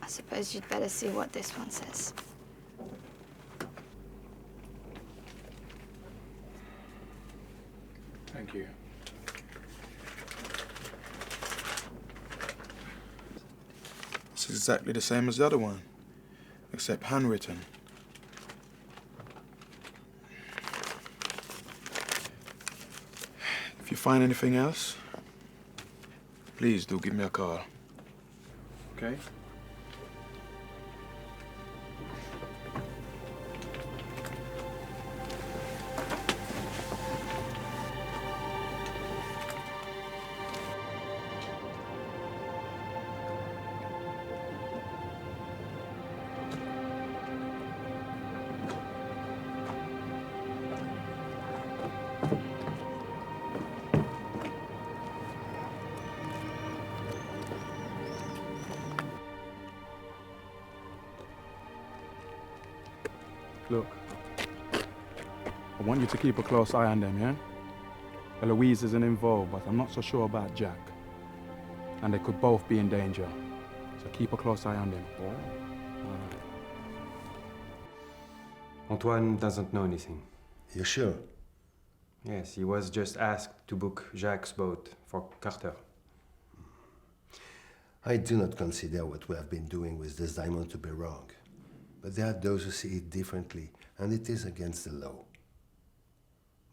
S7: I suppose you'd better see what this one says.
S1: Thank you. It's exactly the same as the other one, except handwritten. If you find anything else, please do give me a call. Okay? Look, I want you to keep a close eye on them, yeah? Eloise isn't involved, but I'm not so sure about Jack. And they could both be in danger. So keep a close eye on them.
S6: Yeah. Antoine doesn't know anything.
S9: You sure?
S6: Yes, he was just asked to book Jacques' boat for Carter.
S9: I do not consider what we have been doing with this diamond to be wrong. But there are those who see it differently, and it is against the law.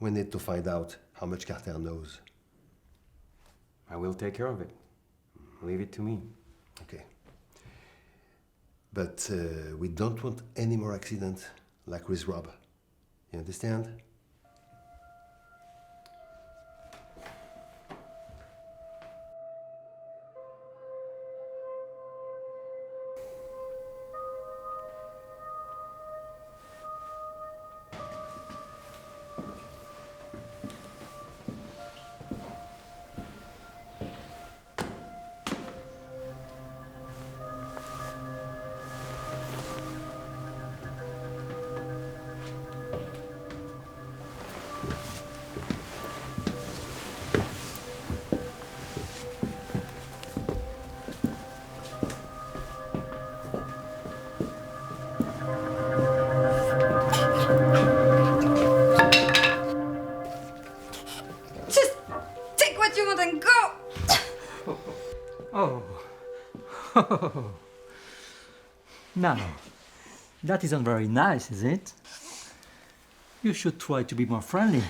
S9: We need to find out how much Carter knows.
S6: I will take care of it. Leave it to me.
S9: Okay. But we don't want any more accidents like with Rob. You understand?
S2: Now, that isn't very nice, is it? You should try to be more friendly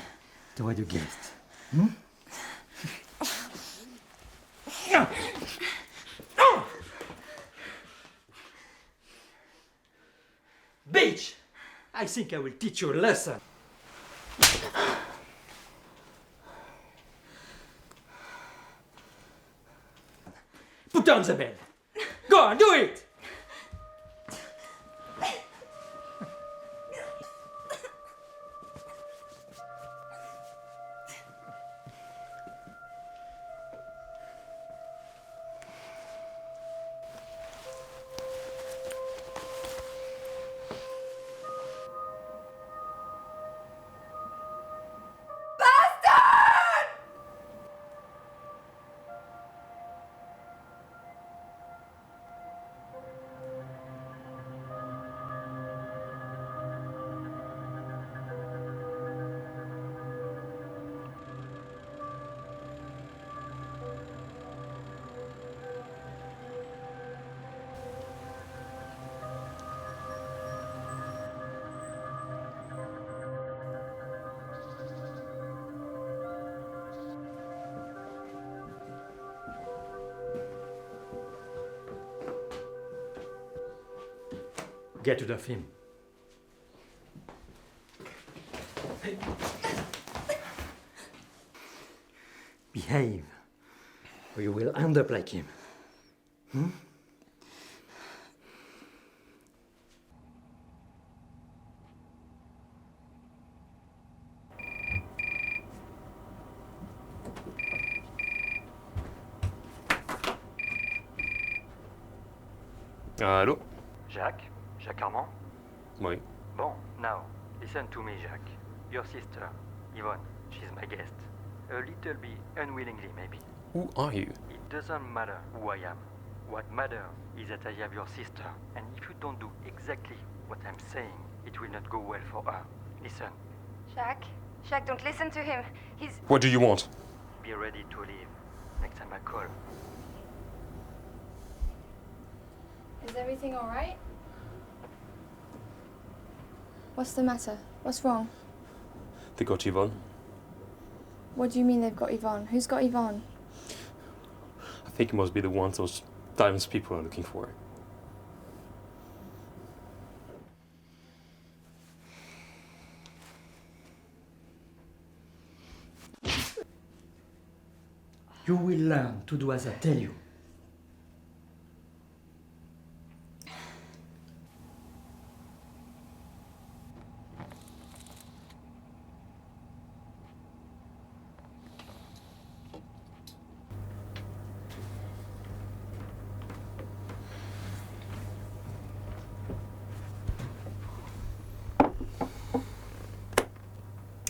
S2: toward your guest. Hmm? Bitch! I think I will teach you a lesson. Put down the bed. Go on, do it! Get to the film. Behave, or you will end up like him. Hmm?
S3: Allô?
S22: Jacques? Jacques Armand?
S3: Oui.
S22: Bon, now, listen to me, Jacques. Your sister, Yvonne, she's my guest. A little bit unwillingly, maybe.
S3: Who are you?
S22: It doesn't matter who I am. What matters is that I have your sister, and if you don't do exactly what I'm saying, it will not go well for her. Listen.
S12: Jacques, Jack, don't listen to him. He's...
S3: What do you want?
S22: Be ready to leave next time I call.
S7: Is everything all right? What's the matter? What's wrong?
S3: They got Yvonne.
S7: What do you mean they've got Yvonne? Who's got Yvonne?
S3: I think it must be the one those diamonds people are looking for.
S2: You will learn to do as I tell you.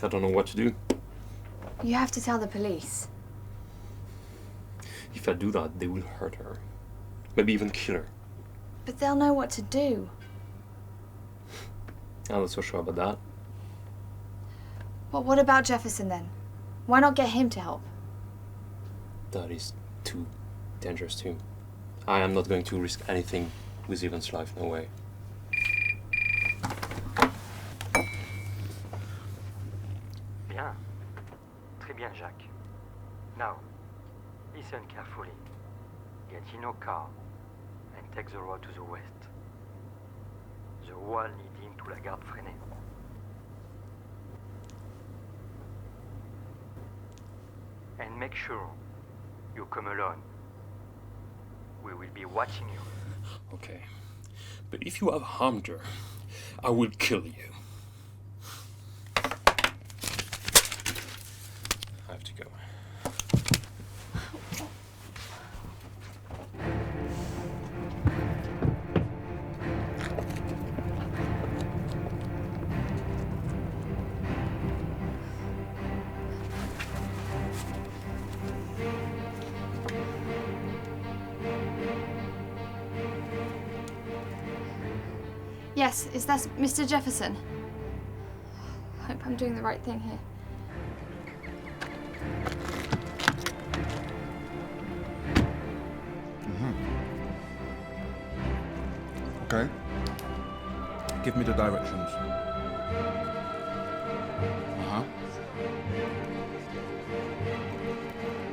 S3: I don't know what to do.
S7: You have to tell the police.
S3: If I do that, they will hurt her. Maybe even kill her.
S7: But they'll know what to do.
S3: I'm not so sure about that.
S7: Well, what about Jefferson then? Why not get him to help?
S3: That is too dangerous too. I am not going to risk anything with Yvonne's life, no way.
S22: Bien. Très bien, Jacques. Now, listen carefully. Get in your car and take the road to the west. The wall leading to la Garde Freinée. And make sure you come alone. We will be watching you.
S3: Okay. But if you have harmed her, I will kill you. I have to go.
S7: Yes, is that Mr. Jefferson? I hope I'm doing the right thing here.
S1: Okay. Give me the directions. Uh-huh.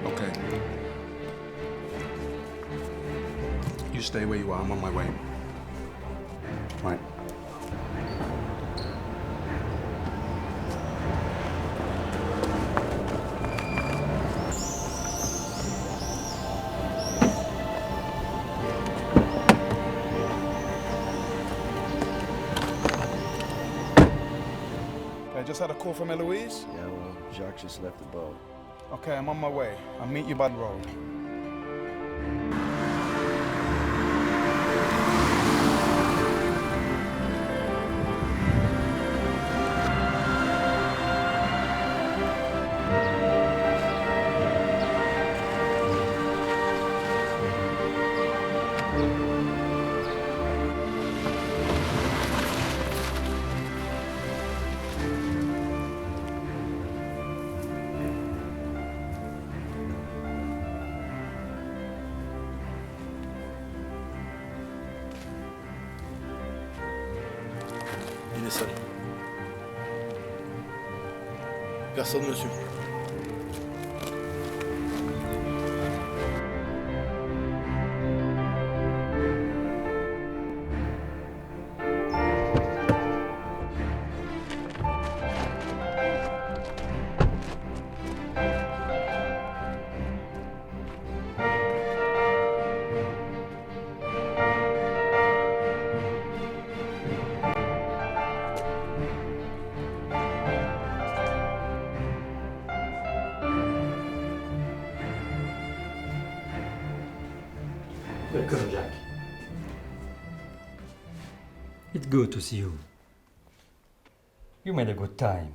S1: Okay. You stay where you are, I'm on my way. Right. I just had a call from Eloise.
S16: Yeah, well, Jacques just left the boat.
S1: Okay, I'm on my way. I'll meet you by the road.
S13: Il est seul. Personne ne le suit.
S2: Welcome, Jack. It's good to see you. You made a good time.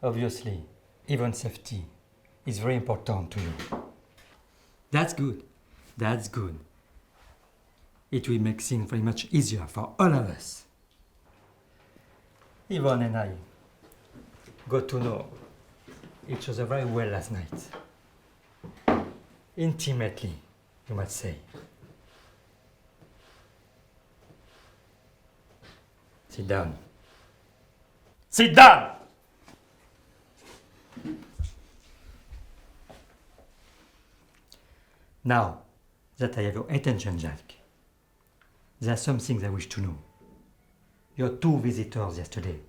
S2: Obviously, even safety is very important to you. That's good. That's good. It will make things very much easier for all of us. Yvonne and I got to know each other very well last night. Intimately, you might say. Sit down. Sit down! Now that I have your attention, Jack, there are some things I wish to know. Your 2 visitors yesterday.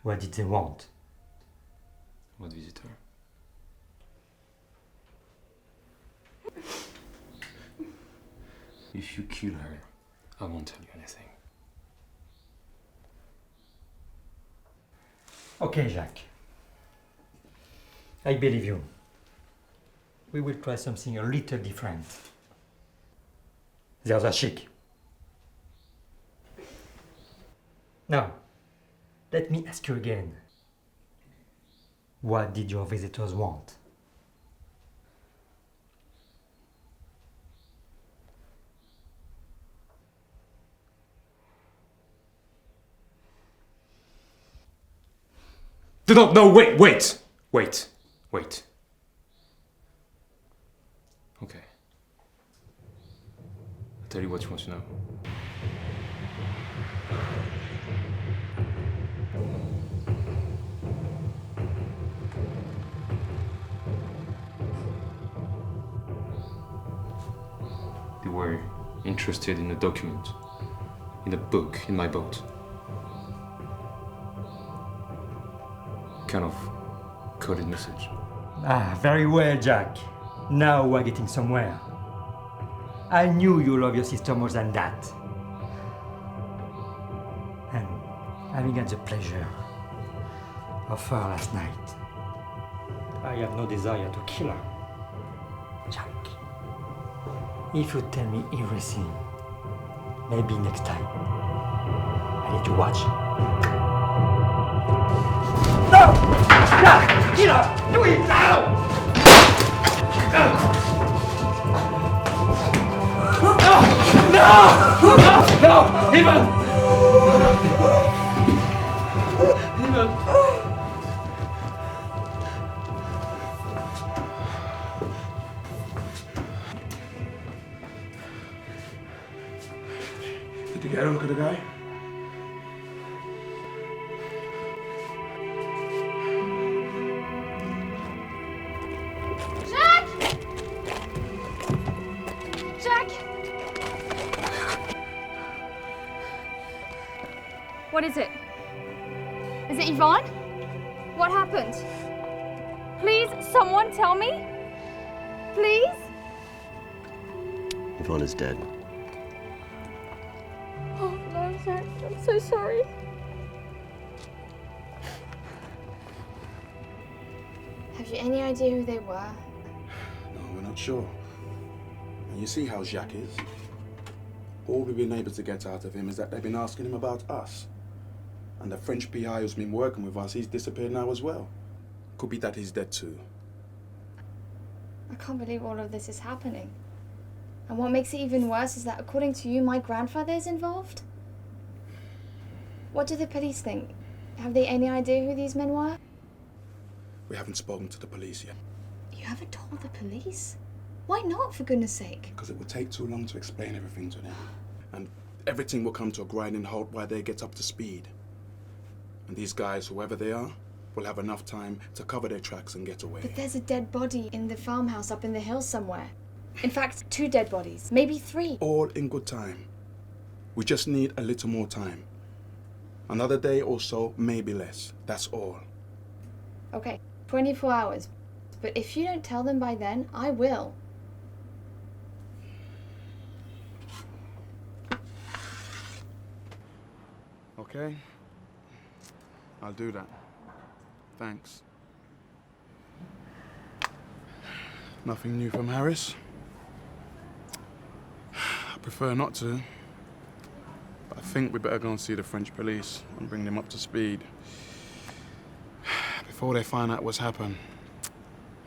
S2: What did they want?
S3: What visitor? If you kill her, I won't tell you anything.
S2: Okay, Jack. I believe you. We will try something a little different. The other chick. Now, let me ask you again. What did your visitors want?
S3: No, wait! Okay. I'll tell you what you want to know. They were interested in a document, in a book in my boat. Kind of coded message.
S2: Ah, very well, Jack. Now we're getting somewhere. I knew you love your sister more than that. And having had the pleasure of her last night, I have no desire to kill her. Jack, if you tell me everything, maybe next time, I let you watch. No! No! Kill her! Do it now! No! Even!
S1: Did you get a look at the guy?
S7: What is it? Is it Yvonne? What happened? Please, someone tell me? Please?
S20: Yvonne is dead.
S7: Oh no, Jack, I'm so sorry. Have you any idea who they were?
S1: No, we're not sure. And you see how Jacques is. All we've been able to get out of him is that they've been asking him about us. And the French PI who's been working with us, he's disappeared now as well. Could be that he's dead too.
S7: I can't believe all of this is happening. And what makes it even worse is that according to you, my grandfather is involved? What do the police think? Have they any idea who these men were?
S1: We haven't spoken to the police yet.
S7: You haven't told the police? Why not, for goodness sake?
S1: Because it would take too long to explain everything to them. And everything will come to a grinding halt while they get up to speed. And these guys, whoever they are, will have enough time to cover their tracks and get away.
S7: But there's a dead body in the farmhouse up in the hills somewhere. In fact, 2 dead bodies, maybe 3.
S1: All in good time. We just need a little more time. Another day or so, maybe less. That's all.
S7: Okay, 24 hours. But if you don't tell them by then, I will.
S1: Okay? I'll do that. Thanks. Nothing new from Harris? I prefer not to. But I think we better go and see the French police and bring them up to speed. Before they find out what's happened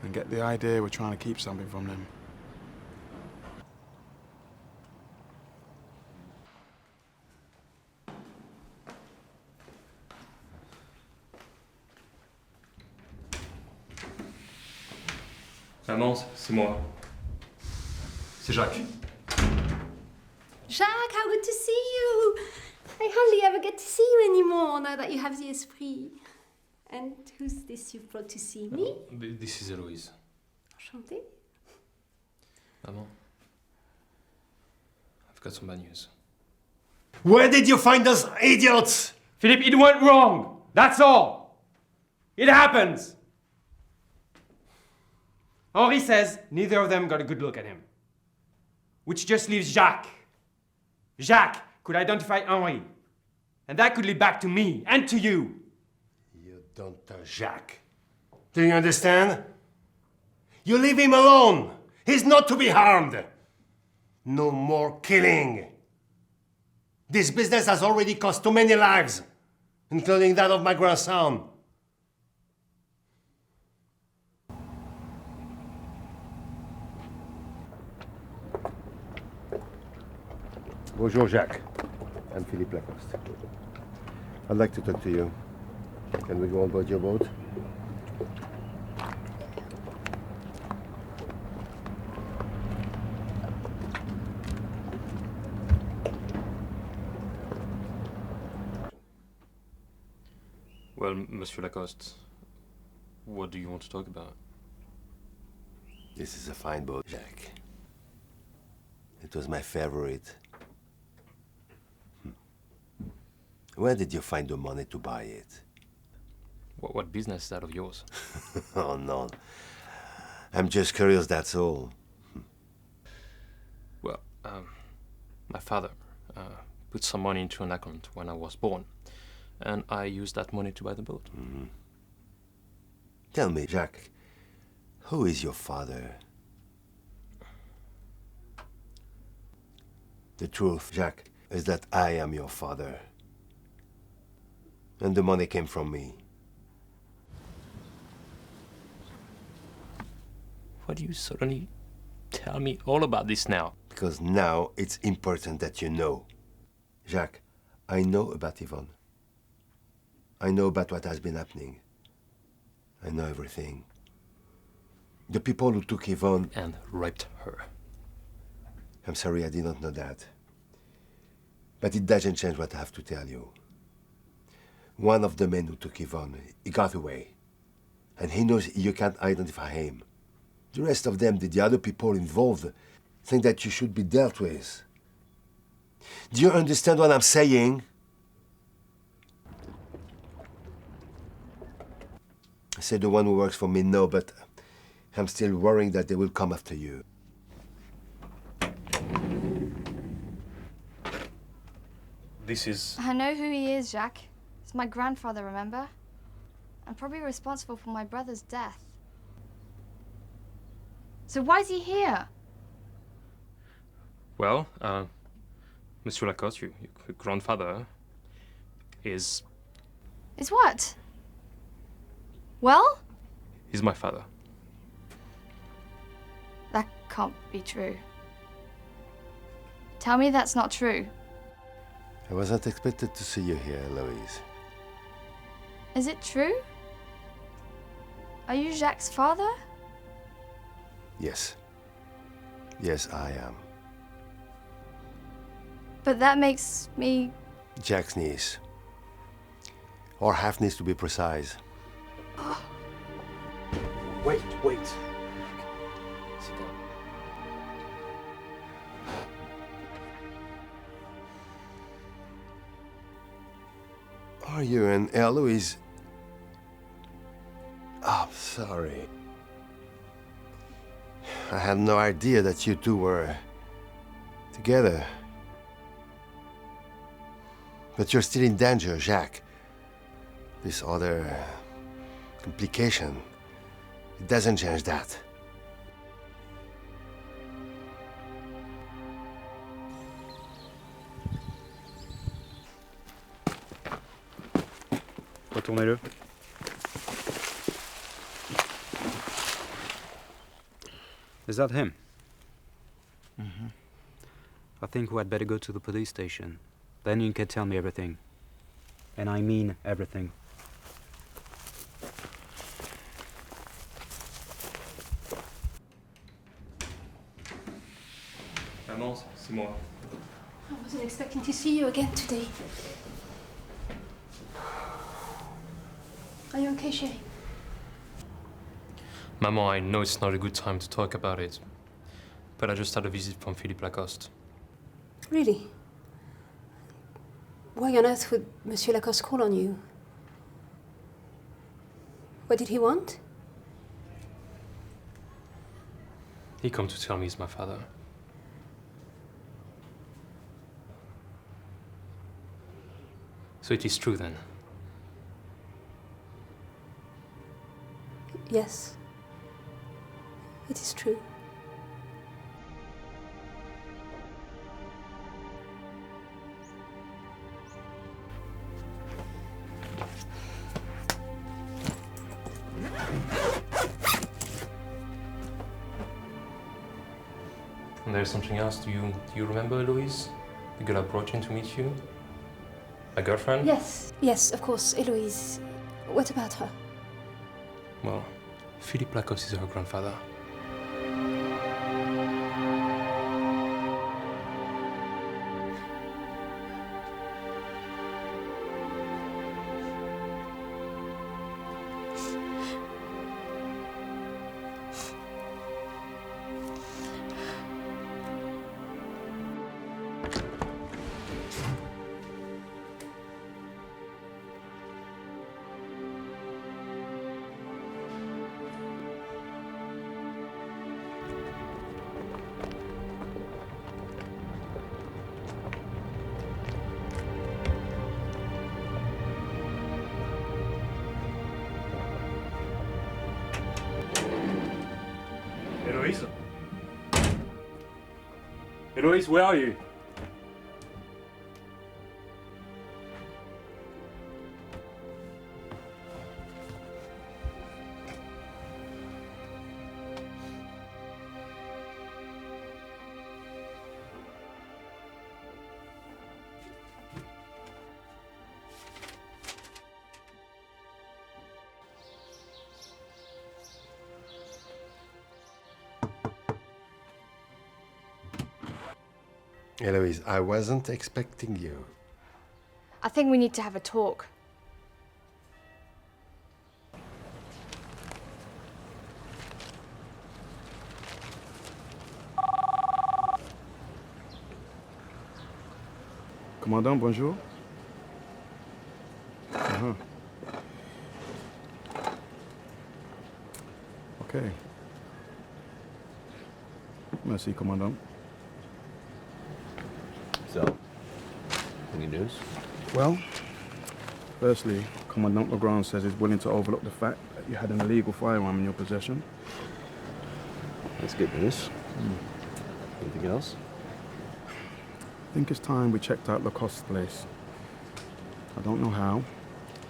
S1: and get the idea we're trying to keep something from them.
S3: Maman, c'est moi. C'est Jacques.
S5: Jacques, how good to see you! I hardly ever get to see you anymore now that you have the esprit. And who's this you've brought to see me?
S3: This is Eloise.
S5: Enchantée.
S3: Maman, I've got some bad news.
S9: Where did you find those idiots?
S6: Philippe, it went wrong. That's all. It happens. Henri says neither of them got a good look at him. Which just leaves Jacques. Jacques could identify Henri. And that could lead back to me and to you.
S9: You don't touch Jacques. Do you understand? You leave him alone. He's not to be harmed. No more killing. This business has already cost too many lives, including that of my grandson. Bonjour, Jacques. I'm Philippe Lacoste. I'd like to talk to you. Can we go on board your boat?
S3: Well, Monsieur Lacoste, what do you want to talk about?
S9: This is a fine boat, Jacques. It was my favorite. Where did you find the money to buy it?
S3: What business is that of yours?
S9: Oh, no. I'm just curious, that's all.
S3: Well, my father put some money into an account when I was born, and I used that money to buy the boat.
S9: Mm-hmm. Tell me, Jacques, who is your father? The truth, Jacques, is that I am your father. And the money came from me.
S3: Why do you suddenly tell me all about this now?
S9: Because now it's important that you know. Jacques, I know about Yvonne. I know about what has been happening. I know everything. The people who took Yvonne...
S3: And raped her.
S9: I'm sorry, I did not know that. But it doesn't change what I have to tell you. One of the men who took Yvonne, he got away. And he knows you can't identify him. The rest of them, the other people involved, think that you should be dealt with. Do you understand what I'm saying? I said the one who works for me, no, but I'm still worrying that they will come after you.
S3: This is...
S7: I know who he is, Jacques. It's my grandfather, remember? I'm probably responsible for my brother's death. So why is he here?
S3: Well, Monsieur Lacoste, your grandfather, is...
S7: Is what? Well?
S3: He's my father.
S7: That can't be true. Tell me that's not true.
S9: I wasn't expected to see you here, Louise.
S7: Is it true? Are you Jacques' father?
S9: Yes. Yes, I am.
S7: But that makes me...
S9: Jack's niece. Or half-niece, to be precise.
S3: Wait. Sit down.
S9: Are you and Eloise? Oh, I'm sorry. I had no idea that you two were together. But you're still in danger, Jacques. This other complication, it doesn't change that.
S6: Retournez-le.
S15: Is that him? Mm-hmm. I think we had better go to the police station. Then you can tell me everything. And I mean everything.
S3: Maman, c'est moi.
S5: I wasn't expecting to see you again today. Are you okay, Chérie?
S3: Maman, I know it's not a good time to talk about it, but I just had a visit from Philippe Lacoste.
S5: Really? Why on earth would Monsieur Lacoste call on you? What did he want?
S3: He come to tell me he's my father. So it is true then?
S5: Yes. It is true.
S3: And there's something else. Do you remember Eloise? The girl I brought in to meet you? My girlfriend?
S5: Yes. Yes, of course, Eloise. What about her?
S3: Well, Philippe Lacoste is her grandfather.
S11: Eloise? Eloise, where are you?
S9: Eloise, I wasn't expecting you.
S7: I think we need to have a talk.
S1: Commandant, bonjour. Okay. Merci, Commandant.
S20: So, any news?
S1: Well, firstly, Commandant Browne says he's willing to overlook the fact that you had an illegal firearm in your possession.
S20: That's good news. Anything else?
S1: I think it's time we checked out Lacoste's place. I don't know how,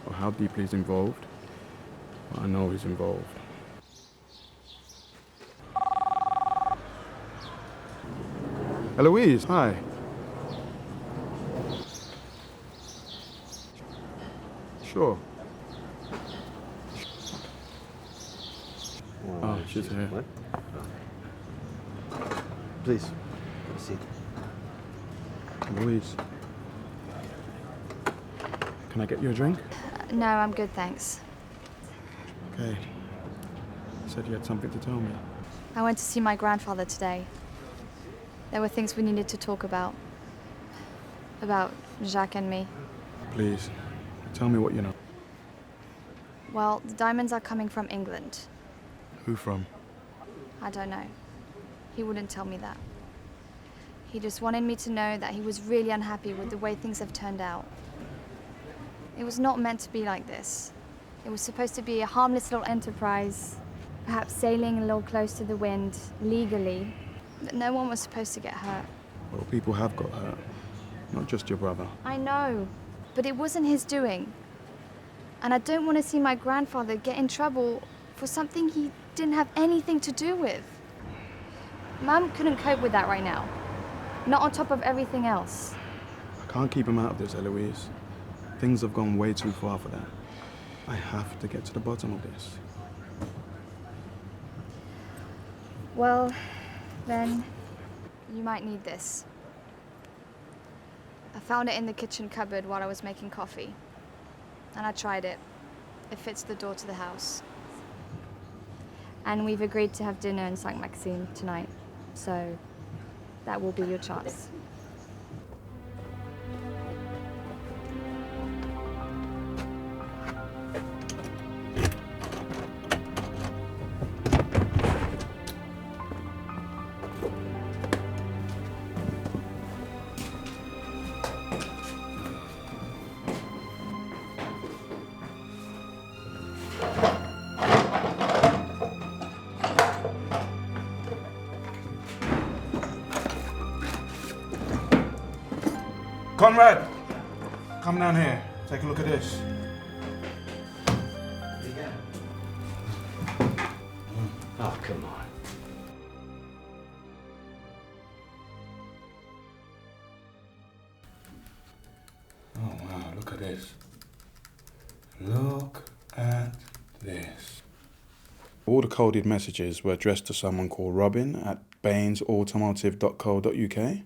S1: or how deeply he's involved, but I know he's involved. Eloise, hi. Sure. Oh, she's here.
S20: What? Please, have a seat.
S1: Louise, can I get you a drink?
S7: No, I'm good, thanks.
S1: Okay. You said you had something to tell me.
S7: I went to see my grandfather today. There were things we needed to talk about. About Jacques and me.
S1: Please, tell me what you know.
S7: Well, the diamonds are coming from England.
S1: Who from?
S7: I don't know. He wouldn't tell me that. He just wanted me to know that he was really unhappy with the way things have turned out. It was not meant to be like this. It was supposed to be a harmless little enterprise, perhaps sailing a little close to the wind, legally. But no one was supposed to get hurt.
S1: Well, people have got hurt. Not just your brother.
S7: I know, but it wasn't his doing. And I don't want to see my grandfather get in trouble for something he didn't have anything to do with. Mum couldn't cope with that right now. Not on top of everything else.
S1: I can't keep him out of this, Eloise. Things have gone way too far for that. I have to get to the bottom of this.
S7: Well, then, You might need this. I found it in the kitchen cupboard while I was making coffee. And I tried it. It fits the door to the house. And we've agreed to have dinner in St. Maxime tonight. So that will be your chance.
S1: Conrad, come down here. Take a look at this.
S19: Oh, come on.
S1: Oh, wow, look at this. Look at this. All the coded messages were addressed to someone called Robin at bainesautomotive.co.uk.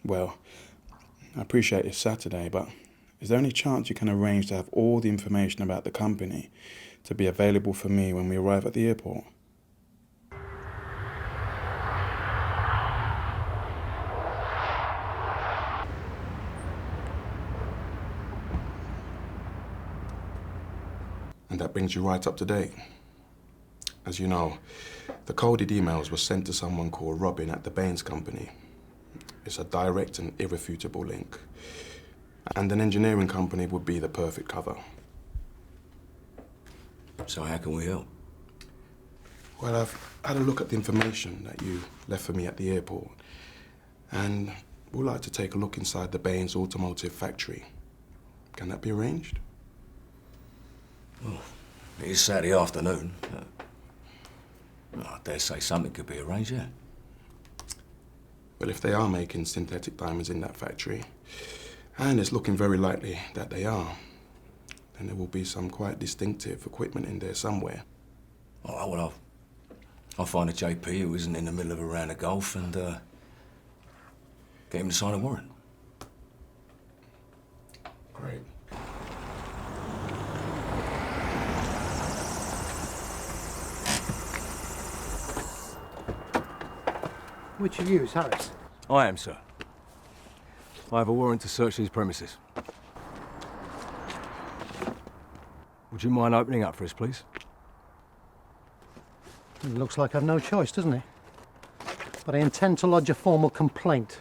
S1: Well, I appreciate it's Saturday, but is there any chance you can arrange to have all the information about the company to be available for me when we arrive at the airport? And that brings you right up to date. As you know, the coded emails were sent to someone called Robin at the Baines company. It's a direct and irrefutable link. And an engineering company would be the perfect cover.
S19: So how can we help?
S1: Well, I've had a look at the information that you left for me at the airport. And we'd like to take a look inside the Baines automotive factory. Can that be arranged?
S19: Well, it is Saturday afternoon. I dare say something could be arranged, yeah.
S1: Well, if they are making synthetic diamonds in that factory, and it's looking very likely that they are, then there will be some quite distinctive equipment in there somewhere.
S19: All right, well, I'll find a JP who isn't in the middle of a round of golf and get him to sign a warrant.
S1: Great.
S8: Which of you is Harris?
S16: I am, sir. I have a warrant to search these premises. Would you mind opening up for us, please?
S8: It looks like I've no choice, doesn't it? But I intend to lodge a formal complaint.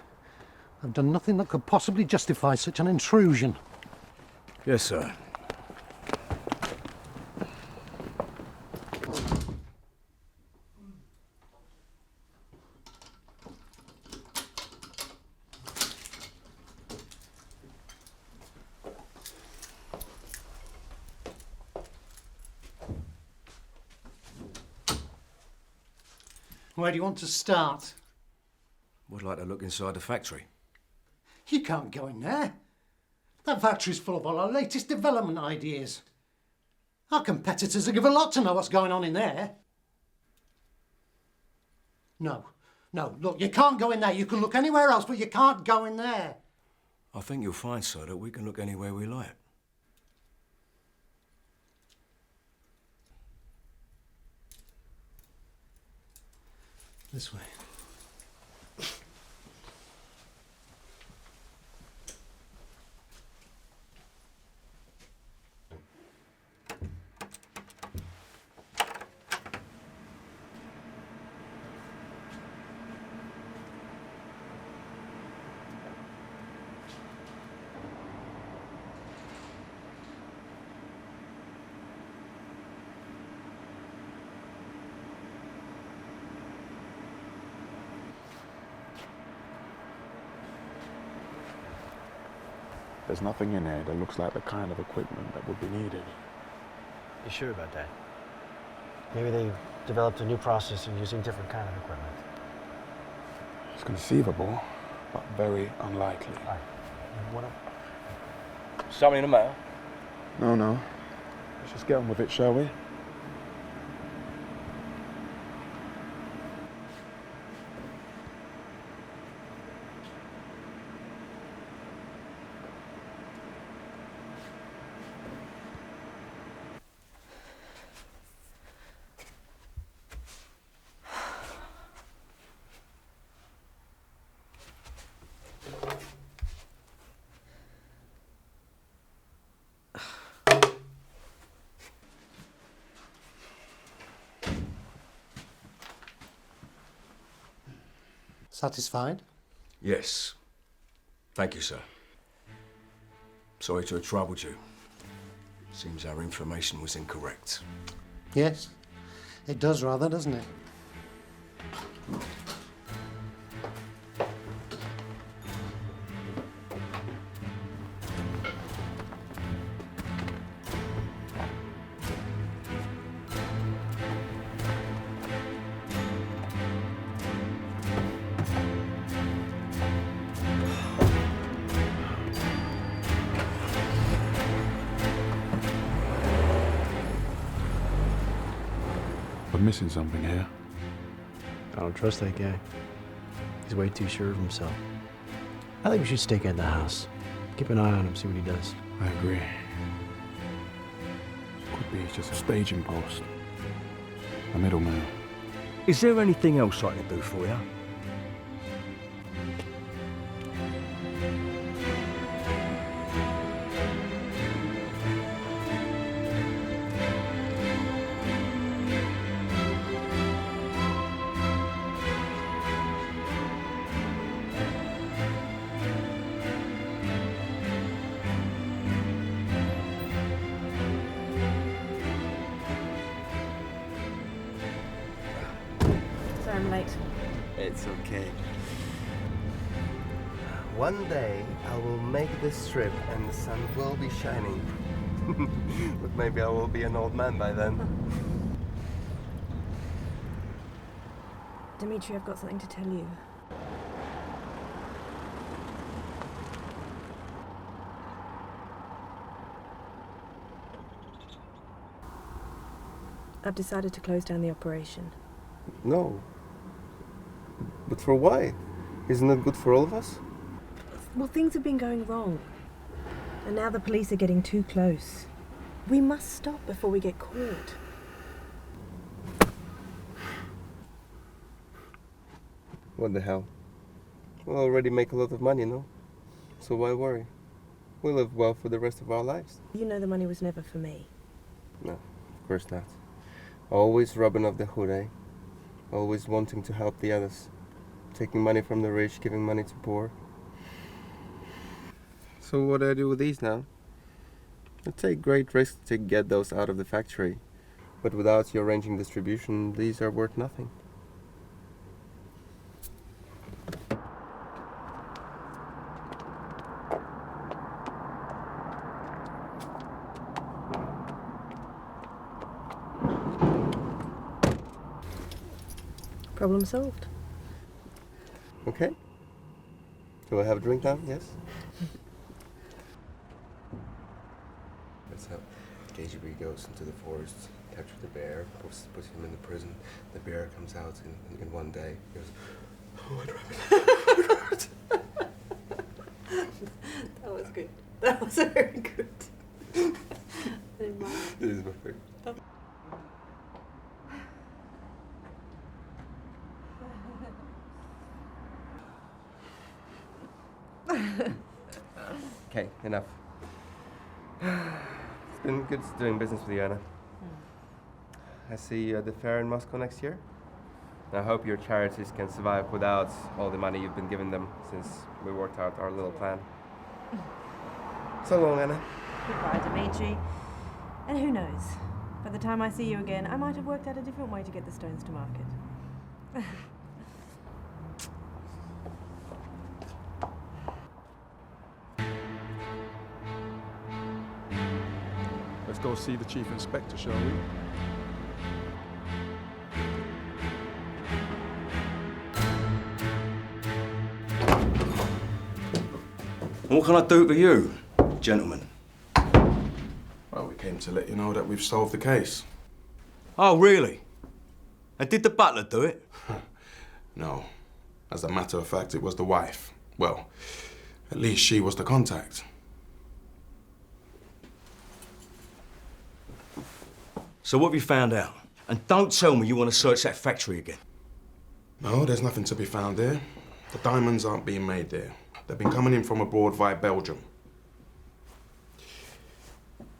S8: I've done nothing that could possibly justify such an intrusion.
S16: Yes, sir.
S8: Where do you want to start?
S19: Would like to look inside the factory.
S8: You can't go in there. That factory's full of all our latest development ideas. Our competitors will give a lot to know what's going on in there. No, look, you can't go in there. You can look anywhere else, but you can't go in there.
S19: I think you'll find, sir, that we can look anywhere we like.
S8: This way.
S1: There's nothing in there that looks like the kind of equipment that would be needed.
S17: You sure about that? Maybe they've developed a new process of using different kind of equipment.
S1: It's conceivable, but very unlikely.
S16: Something in the mail?
S1: No. Let's just get on with it, shall we?
S8: Satisfied?
S19: Yes. Thank you, sir. Sorry to have troubled you. Seems our information was incorrect.
S8: Yes. It does rather, doesn't it?
S1: We're missing something here.
S17: I don't trust that guy. He's way too sure of himself. I think we should stake out the house. Keep an eye on him, see what he does.
S1: I agree. Could be just a staging post. A middleman.
S10: Is there anything else I can do for you?
S14: Sorry I'm late.
S18: It's okay. One day I will make this trip and the sun will be shining. But maybe I will be an old man by then.
S14: Dimitri, I've got something to tell you. I've decided to close down the operation.
S18: No. But for why? Isn't it good for all of us?
S14: Well, things have been going wrong. And now the police are getting too close. We must stop before we get caught.
S18: What the hell? We'll already make a lot of money, no? So why worry? We'll live well for the rest of our lives.
S14: You know the money was never for me.
S18: No, of course not. Always rubbing off the hood, eh? Always wanting to help the others. Taking money from the rich, giving money to poor. So what do I do with these now? I take great risks to get those out of the factory. But without you arranging distribution, these are worth nothing.
S14: Problem solved.
S18: Okay. Do I have a drink now? Yes? That's how KGB goes into the forest, captures the bear, puts him in the prison. The bear comes out in one day. He goes, oh, what happened?
S14: That was good. That was very good.
S18: This is my favorite. Okay, enough. It's been good doing business with you, Anna. I see you at the fair in Moscow next year. I hope your charities can survive without all the money you've been giving them since we worked out our little plan. So long, Anna.
S14: Goodbye, Dimitri. And who knows? By the time I see you again, I might have worked out a different way to get the stones to market.
S1: Let's go see the Chief Inspector, shall we?
S19: What can I do for you, gentlemen?
S1: Well, we came to let you know that we've solved the case.
S19: Oh, really? And did the butler do it?
S1: No. As a matter of fact, it was the wife. Well, at least she was the contact.
S19: So what have you found out? And don't tell me you want to search that factory again.
S1: No, there's nothing to be found there. The diamonds aren't being made there. They've been coming in from abroad via Belgium.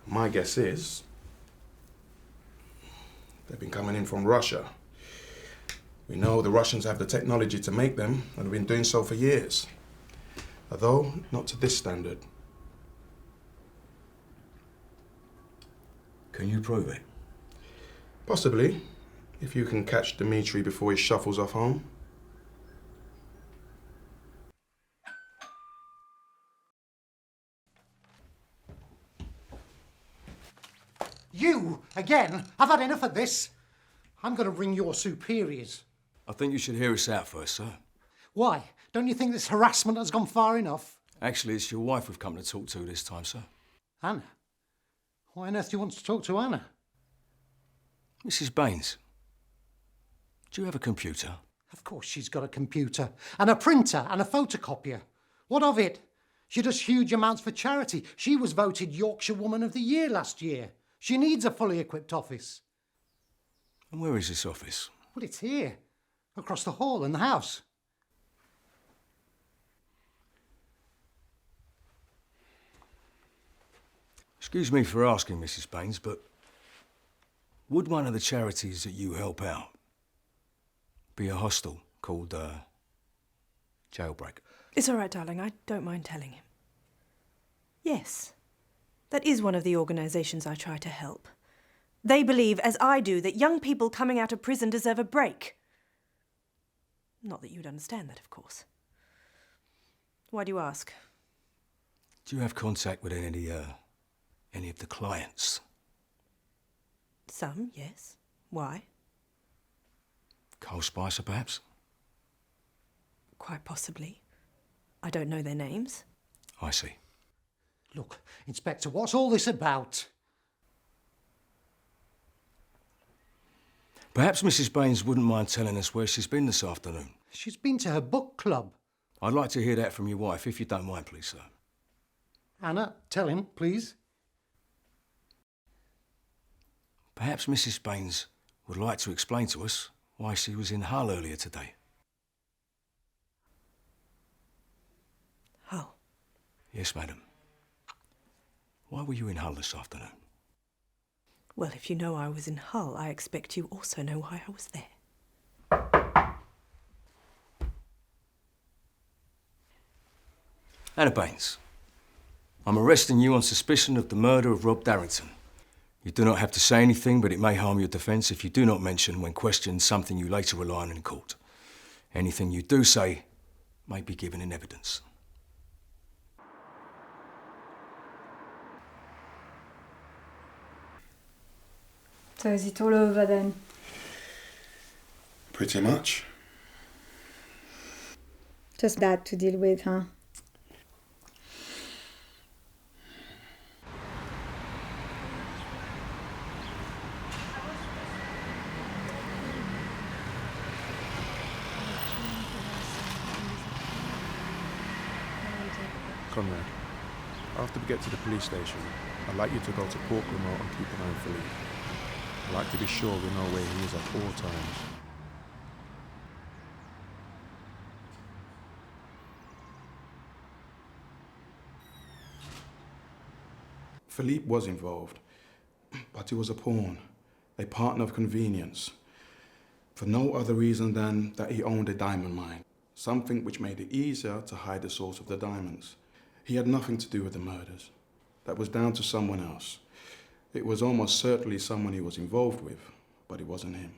S1: My guess is they've been coming in from Russia. We know the Russians have the technology to make them and have been doing so for years. Although, not to this standard.
S19: Can you prove it?
S1: Possibly, if you can catch Dmitri before he shuffles off home.
S8: You, again? I've had enough of this. I'm going to ring your superiors.
S19: I think you should hear us out first, sir.
S8: Why? Don't you think this harassment has gone far enough?
S19: Actually, it's your wife we've come to talk to this time, sir.
S8: Anna? Why on earth do you want to talk to Anna?
S19: Mrs. Baines, do you have a computer?
S8: Of course she's got a computer, and a printer, and a photocopier. What of it? She does huge amounts for charity. She was voted Yorkshire Woman of the Year last year. She needs a fully equipped office.
S19: And where is this office?
S8: Well, it's here, across the hall in the house.
S19: Excuse me for asking, Mrs. Baines, but would one of the charities that you help out be a hostel called Jailbreak?
S14: It's all right, darling. I don't mind telling him. Yes, that is one of the organisations I try to help. They believe, as I do, that young people coming out of prison deserve a break. Not that you'd understand that, of course. Why do you ask?
S19: Do you have contact with any of the clients?
S14: Some, yes. Why?
S19: Carl Spicer, perhaps?
S14: Quite possibly. I don't know their names.
S19: I see.
S8: Look, Inspector, what's all this about?
S19: Perhaps Mrs. Baines wouldn't mind telling us where she's been this afternoon.
S8: She's been to her book club.
S19: I'd like to hear that from your wife, if you don't mind, please, sir.
S8: Anna, tell him, please.
S19: Perhaps Mrs. Baines would like to explain to us why she was in Hull earlier today.
S14: Hull?
S19: Yes, madam. Why were you in Hull this afternoon?
S14: Well, if you know I was in Hull, I expect you also know why I was there.
S19: Anna Baines, I'm arresting you on suspicion of the murder of Rob Darrington. You do not have to say anything, but it may harm your defence if you do not mention, when questioned, something you later rely on in court. Anything you do say may be given in evidence.
S4: So is it all over then?
S1: Pretty much.
S4: Just that to deal with, huh?
S1: Conrad, after we get to the police station, I'd like you to go to Port Remote and keep an eye on Philippe. I'd like to be sure we know where he is at all times. Philippe was involved, but he was a pawn, a partner of convenience, for no other reason than that he owned a diamond mine, something which made it easier to hide the source of the diamonds. He had nothing to do with the murders. That was down to someone else. It was almost certainly someone he was involved with, but it wasn't him.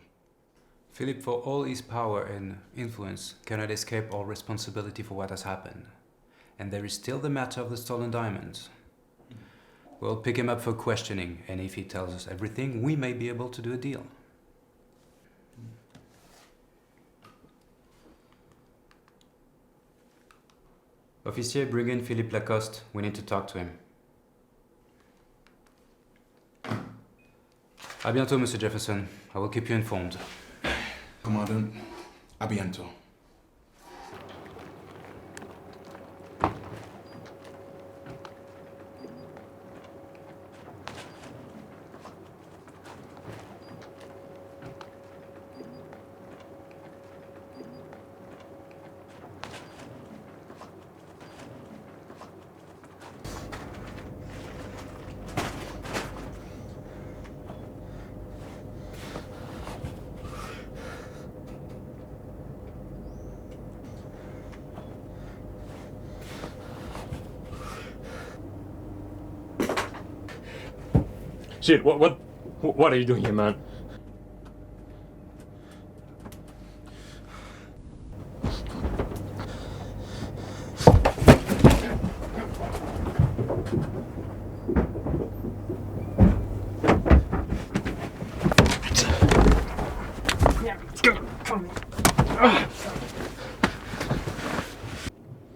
S15: Philippe, for all his power and influence, cannot escape all responsibility for what has happened. And there is still the matter of the stolen diamonds. We'll pick him up for questioning, and if he tells us everything, we may be able to do a deal. Officier, bring in Philippe Lacoste. We need to talk to him. À bientôt, Monsieur Jefferson. I will keep you informed.
S1: Commandant, a bientôt.
S11: Shit, what are you doing here, man?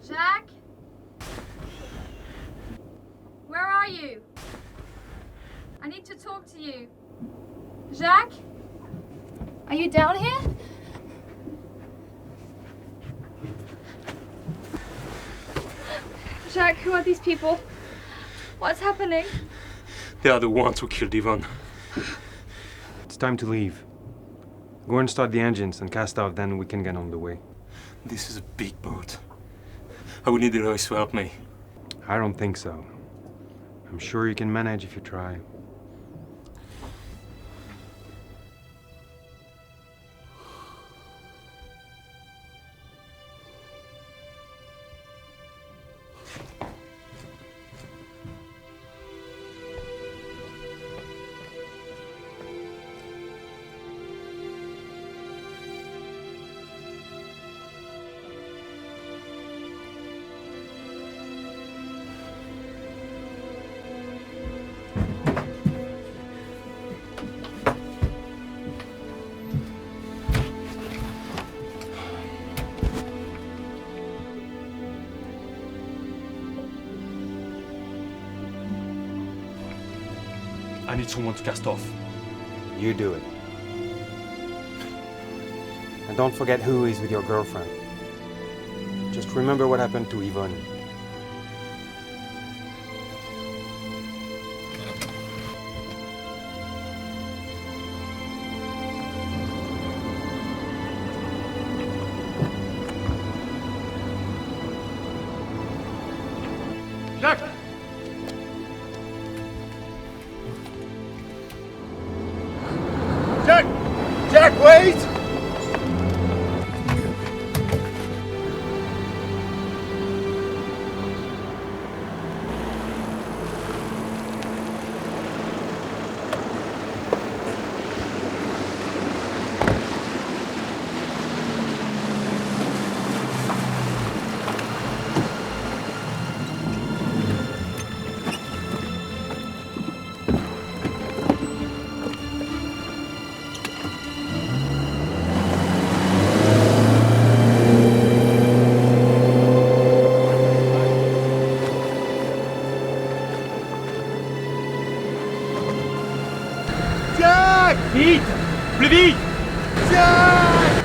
S7: Jack? Where are you? I need to talk to you. Jack? Are you down here? Jack, who are these people? What's happening?
S11: They are the ones who killed Yvonne.
S6: It's time to leave. Go and start the engines and cast off, then we can get on the way.
S11: This is a big boat. I will need Eloise to help me.
S6: I don't think so. I'm sure you can manage if you try.
S11: I need someone to cast off.
S6: You do it. And don't forget who is with your girlfriend. Just remember what happened to Yvonne.
S11: Jack!
S9: Jack, wait!
S6: Vite! Plus vite!
S9: Jack!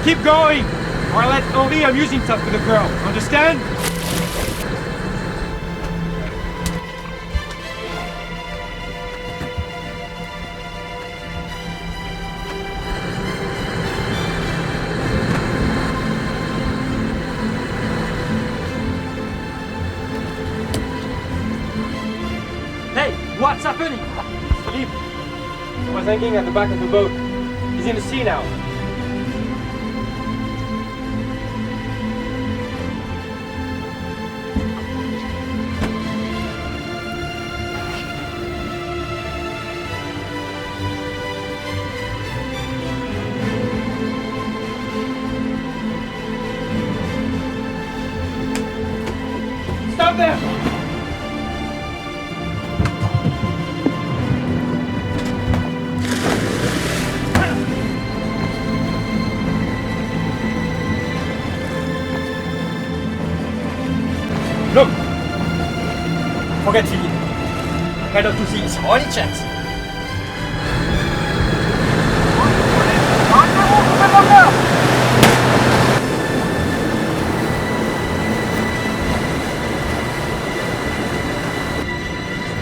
S6: Keep going! Or let Henri amuse himself with the girl. Understand?
S2: Hey, what's happening?
S6: Philippe, I was hanging at the back of the boat. He's in the sea now. Stop there!
S2: Look! Forget Philippe. Head up to sea is our only chance.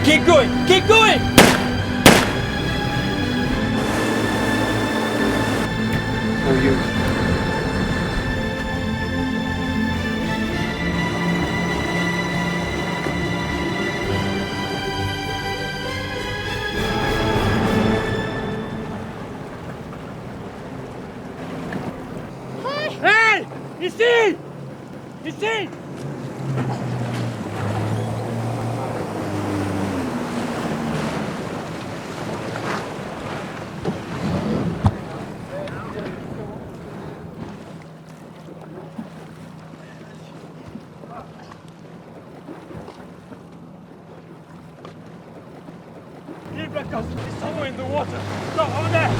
S2: Keep going! Keep going!
S6: No use.
S2: Hey! Ici! Ici!
S11: Blackout is somewhere in the water. Go on there!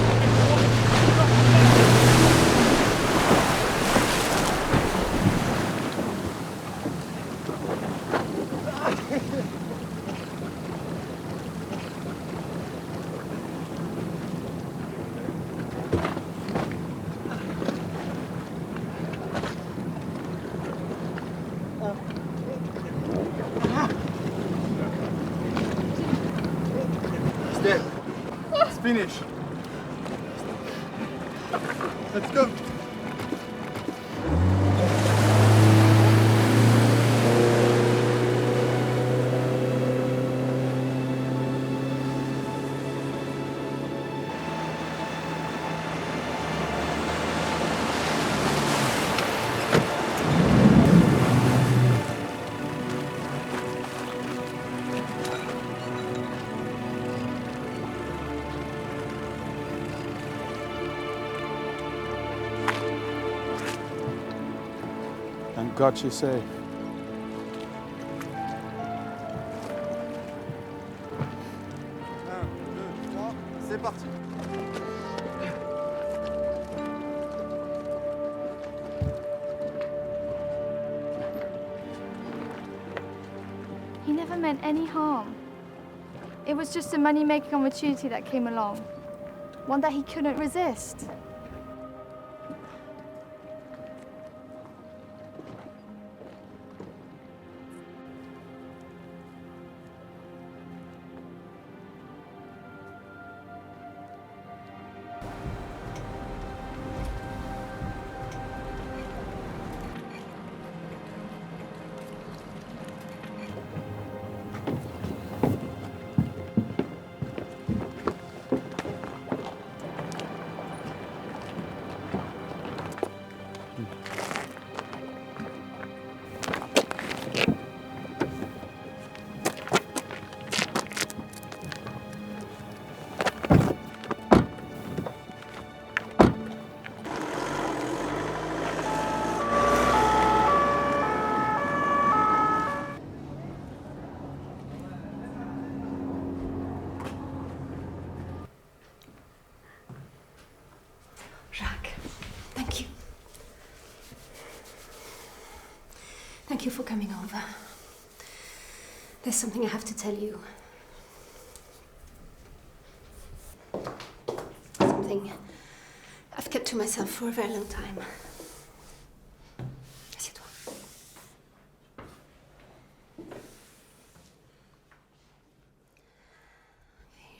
S12: It's finished. Let's go. Thank God she's safe. C'est parti.
S7: He never meant any harm. It was just a money-making opportunity that came along. One that he couldn't resist.
S5: Thank you for coming over. There's something I have to tell you. Something I've kept to myself for a very long time. Assieds-toi.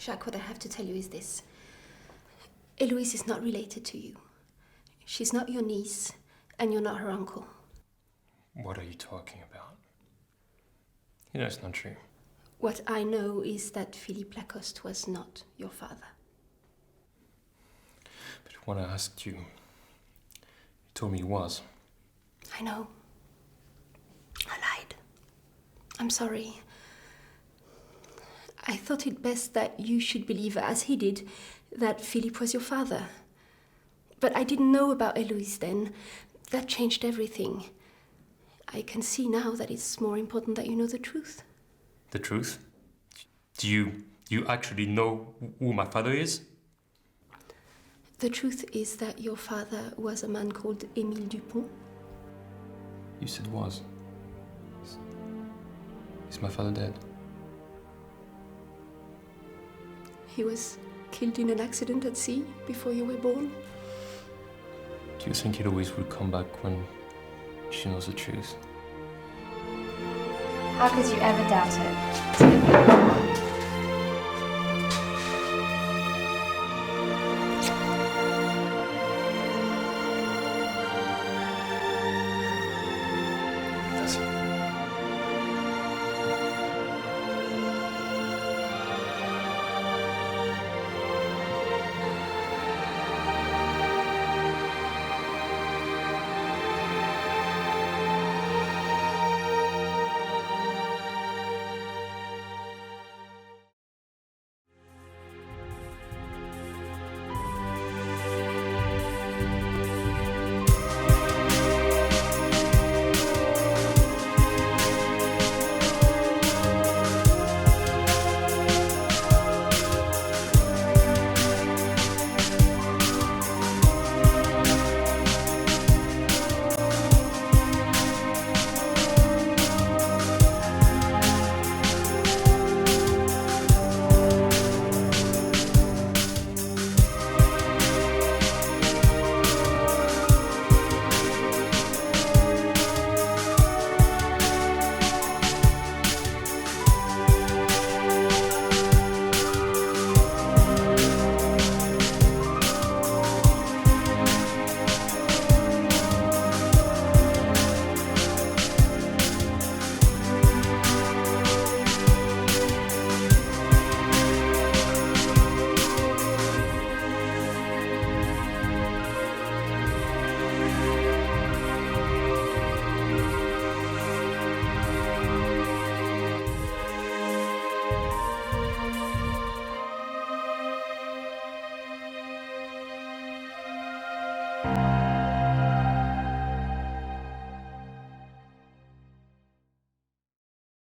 S5: Jacques, what I have to tell you is this. Eloise is not related to you. She's not your niece, and you're not her uncle.
S3: What are you talking about? You know it's not true.
S5: What I know is that Philippe Lacoste was not your father.
S3: But when I asked you, you told me he was.
S5: I know. I lied. I'm sorry. I thought it best that you should believe, as he did, that Philippe was your father. But I didn't know about Eloise then. That changed everything. I can see now that it's more important that you know the truth.
S3: The truth? Do you actually know who my father is?
S5: The truth is that your father was a man called Émile Dupont.
S3: You said was. Is my father dead?
S5: He was killed in an accident at sea before you were born.
S3: Do you think Eloise will come back when she knows the truth?
S7: How could you ever doubt it?